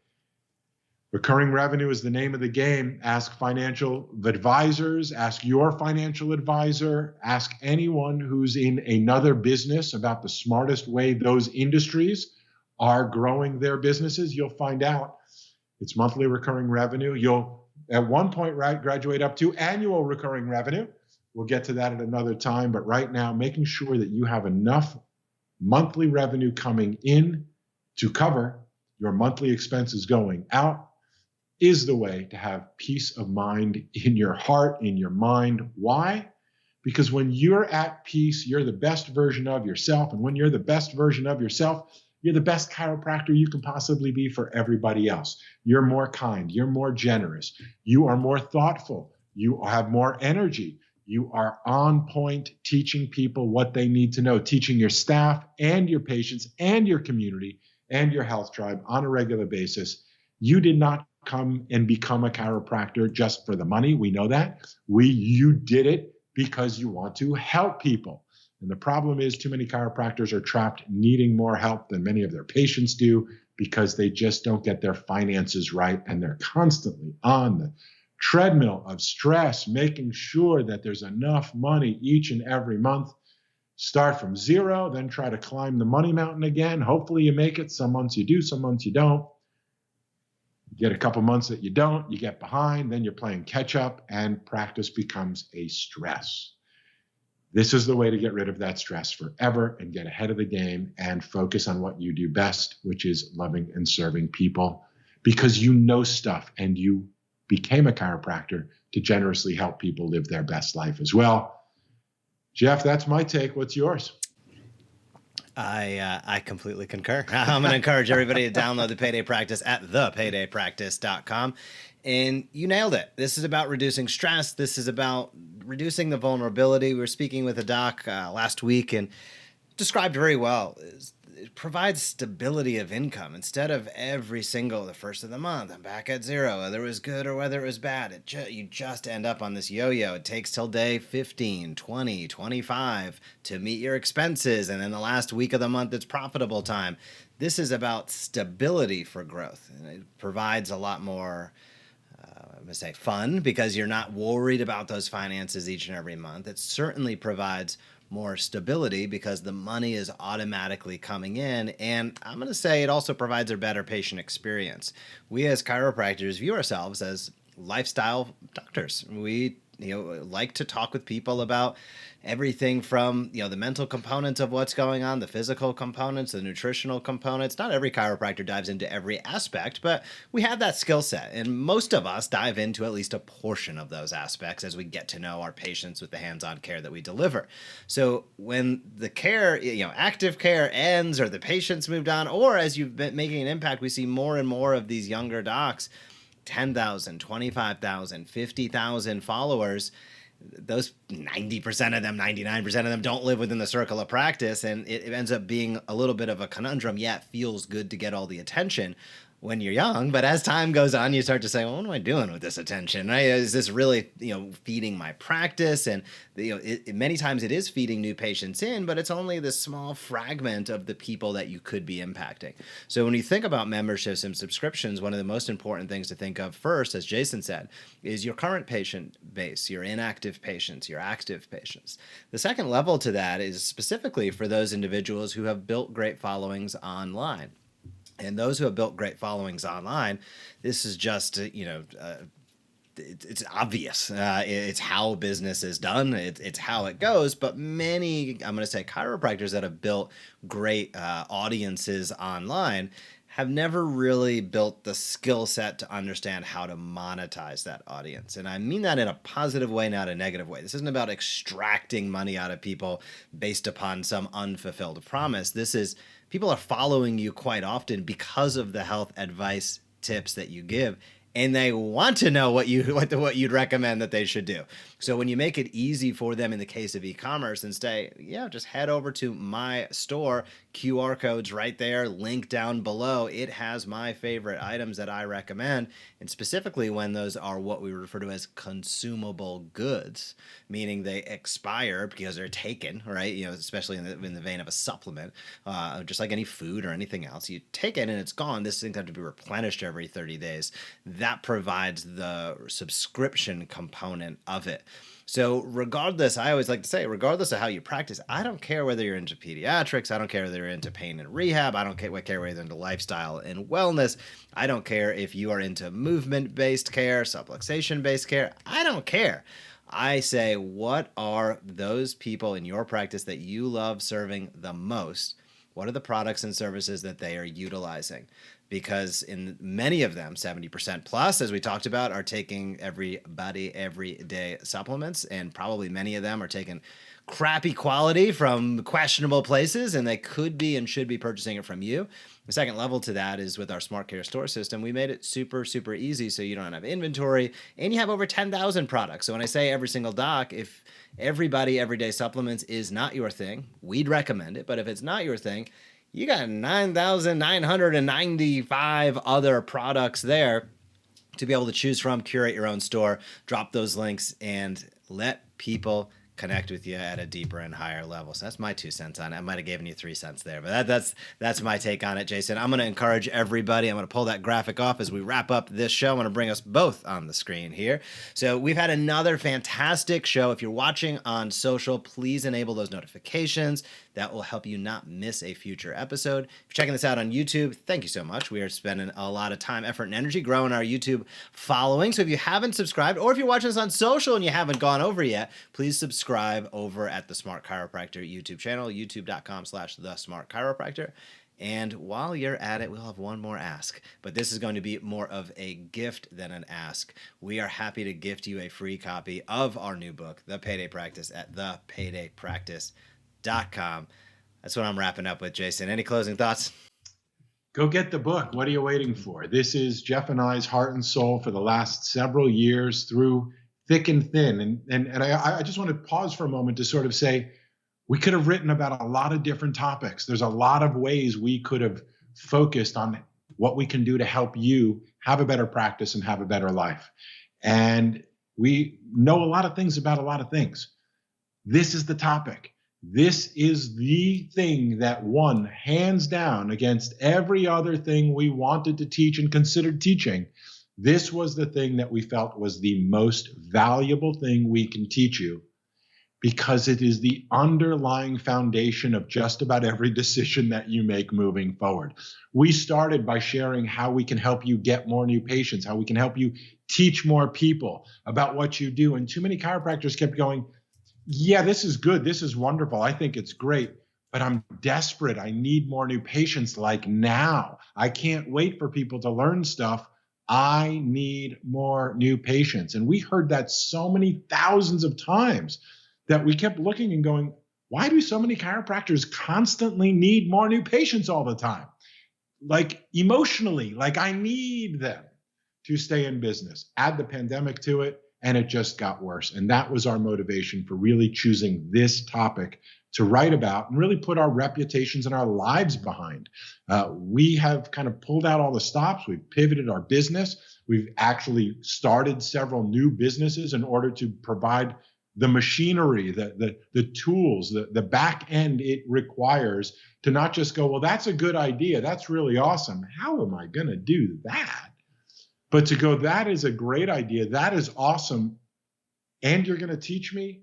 Recurring revenue is the name of the game. Ask financial advisors, ask your financial advisor, ask anyone who's in another business about the smartest way those industries are growing their businesses. You'll find out it's monthly recurring revenue. You'll at one point graduate up to annual recurring revenue. We'll get to that at another time. But right now, making sure that you have enough monthly revenue coming in to cover your monthly expenses going out is the way to have peace of mind in your heart, in your mind. Why? Because when you're at peace, you're the best version of yourself. And when you're the best version of yourself, you're the best chiropractor you can possibly be for everybody else. You're more kind. You're more generous. You are more thoughtful. You have more energy. You are on point teaching people what they need to know, teaching your staff and your patients and your community and your health tribe on a regular basis. You did not come and become a chiropractor just for the money. We know that. You did it because you want to help people. And the problem is too many chiropractors are trapped needing more help than many of their patients do. because they just don't get their finances right, and they're constantly on the treadmill of stress, making sure that there's enough money each and every month. Start from zero, then try to climb the money mountain again. Hopefully you make it. Some months you do, some months you don't. You get a couple months that you don't, you get behind, then you're playing catch up, and practice becomes a stress. This is the way to get rid of that stress forever and get ahead of the game and focus on what you do best, which is loving and serving people, because you know stuff and you became a chiropractor to generously help people live their best life as well. Jeff, that's my take. What's yours?
I completely concur. I'm going to encourage everybody to download the Payday Practice at thepaydaypractice.com. And you nailed it. This is about reducing stress. This is about reducing the vulnerability. We were speaking with a doc last week and described very well. It provides stability of income instead of every single, the first of the month, I'm back at zero, whether it was good or whether it was bad. You just end up on this yo-yo. It takes till day 15, 20, 25 to meet your expenses. And then the last week of the month, it's profitable time. This is about stability for growth. And it provides a lot more I'm going to say fun, because you're not worried about those finances each and every month. It certainly provides more stability because the money is automatically coming in. And I'm going to say it also provides a better patient experience. We as chiropractors view ourselves as lifestyle doctors. We like to talk with people about everything from, the mental components of what's going on, the physical components, the nutritional components. Not every chiropractor dives into every aspect, but we have that skill set. And most of us dive into at least a portion of those aspects as we get to know our patients with the hands-on care that we deliver. So when the care, active care ends, or the patient's moved on, or as you've been making an impact, we see more and more of these younger docs, 10,000, 25,000, 50,000 followers. Those 90% of them, 99% of them don't live within the circle of practice. And it ends up being a little bit of a conundrum. Yeah, it feels good to get all the attention when you're young, but as time goes on, you start to say, well, what am I doing with this attention? Right? Is this really, feeding my practice? And many times it is feeding new patients in, but it's only this small fragment of the people that you could be impacting. So when you think about memberships and subscriptions, one of the most important things to think of first, as Jason said, is your current patient base, your inactive patients, your active patients. The second level to that is specifically for those individuals who have built great followings online. And those who have built great followings online, this is just, it's obvious. It's how business is done. It's how it goes. But many, I'm going to say, chiropractors that have built great audiences online have never really built the skill set to understand how to monetize that audience. And I mean that in a positive way, not a negative way. This isn't about extracting money out of people based upon some unfulfilled promise. This is people are following you quite often because of the health advice tips that you give, and they want to know what you'd recommend that they should do. So when you make it easy for them in the case of e-commerce and say, just head over to my store, QR codes right there, link down below. It has my favorite items that I recommend. And specifically when those are what we refer to as consumable goods, meaning they expire because they're taken, right? Especially in the vein of a supplement, just like any food or anything else. You take it and it's gone. This thing has to be replenished every 30 days. That provides the subscription component of it. So regardless, I always like to say, regardless of how you practice, I don't care whether you're into pediatrics, I don't care whether you're into pain and rehab, I don't care whether you're into lifestyle and wellness, I don't care if you are into movement-based care, subluxation-based care, I don't care. I say, what are those people in your practice that you love serving the most? What are the products and services that they are utilizing? Because in many of them, 70% plus, as we talked about, are taking everyday supplements, and probably many of them are taking crappy quality from questionable places, and they could be and should be purchasing it from you. The second level to that is with our Smart Care store system. We made it super, super easy so you don't have inventory, and you have over 10,000 products. So when I say every single doc, if everyday supplements is not your thing, we'd recommend it. But if it's not your thing, you got 9,995 other products there to be able to choose from, curate your own store, drop those links, and let people connect with you at a deeper and higher level. So that's my 2 cents on it. I might have given you 3 cents there, but that's my take on it, Jason. I'm going to encourage everybody. I'm going to pull that graphic off as we wrap up this show. I'm going to bring us both on the screen here. So we've had another fantastic show. If you're watching on social, please enable those notifications. That will help you not miss a future episode. If you're checking this out on YouTube, thank you so much. We are spending a lot of time, effort, and energy growing our YouTube following. So if you haven't subscribed, or if you're watching this on social and you haven't gone over yet, please subscribe over at the Smart Chiropractor YouTube channel, youtube.com/thesmartchiropractor. And while you're at it, we'll have one more ask, but this is going to be more of a gift than an ask. We are happy to gift you a free copy of our new book, The Payday Practice, at thepaydaypractice.com. That's what I'm wrapping up with, Jason. Any closing thoughts?
Go get the book. What are you waiting for? This is Jeff and I's heart and soul for the last several years through thick and thin. And I just want to pause for a moment to sort of say, we could have written about a lot of different topics. There's a lot of ways we could have focused on what we can do to help you have a better practice and have a better life. And we know a lot of things about a lot of things. This is the topic. This is the thing that won hands down against every other thing we wanted to teach and considered teaching. This was the thing that we felt was the most valuable thing we can teach you, because it is the underlying foundation of just about every decision that you make moving forward. We started by sharing how we can help you get more new patients, how we can help you teach more people about what you do. And too many chiropractors kept going, yeah, this is good. This is wonderful. I think it's great, but I'm desperate. I need more new patients like now. I can't wait for people to learn stuff. I need more new patients. And we heard that so many thousands of times that we kept looking and going, why do so many chiropractors constantly need more new patients all the time? Like emotionally, like I need them to stay in business. Add the pandemic to it, and it just got worse. And that was our motivation for really choosing this topic to write about and really put our reputations and our lives behind. We have kind of pulled out all the stops. We've pivoted our business. We've actually started several new businesses in order to provide the machinery, the tools, the back end it requires to not just go, well, that's a good idea. That's really awesome. How am I going to do that? But to go, that is a great idea. That is awesome. And you're going to teach me,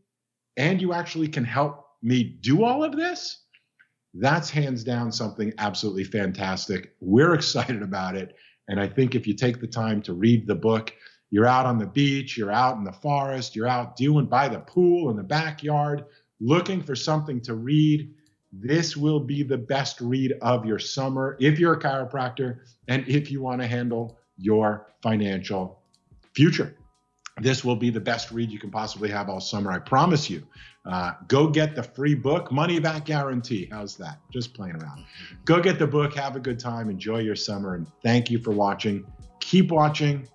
and you actually can help me do all of this. That's hands down something absolutely fantastic. We're excited about it. And I think if you take the time to read the book, you're out on the beach, you're out in the forest, you're out doing by the pool in the backyard, looking for something to read. This will be the best read of your summer if you're a chiropractor and if you want to handle your financial future. This will be the best read you can possibly have all summer. I promise you. Go get the free book, money back guarantee. How's that? Just playing around. Go get the book. Have a good time. Enjoy your summer. And thank you for watching. Keep watching.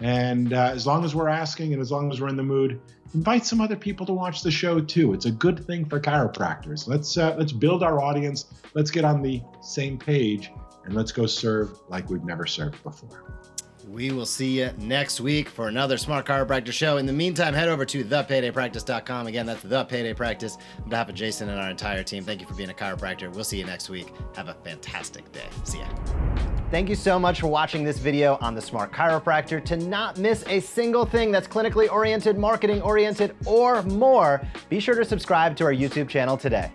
And as long as we're asking and as long as we're in the mood, invite some other people to watch the show too. It's a good thing for chiropractors. Let's build our audience. Let's get on the same page, and let's go serve like we've never served before.
We will see you next week for another Smart Chiropractor show. In the meantime, head over to thepaydaypractice.com. Again, that's The Payday Practice. On behalf of Jason and our entire team, thank you for being a chiropractor. We'll see you next week. Have a fantastic day. See ya. Thank you so much for watching this video on the Smart Chiropractor. To not miss a single thing that's clinically oriented, marketing oriented, or more, be sure to subscribe to our YouTube channel today.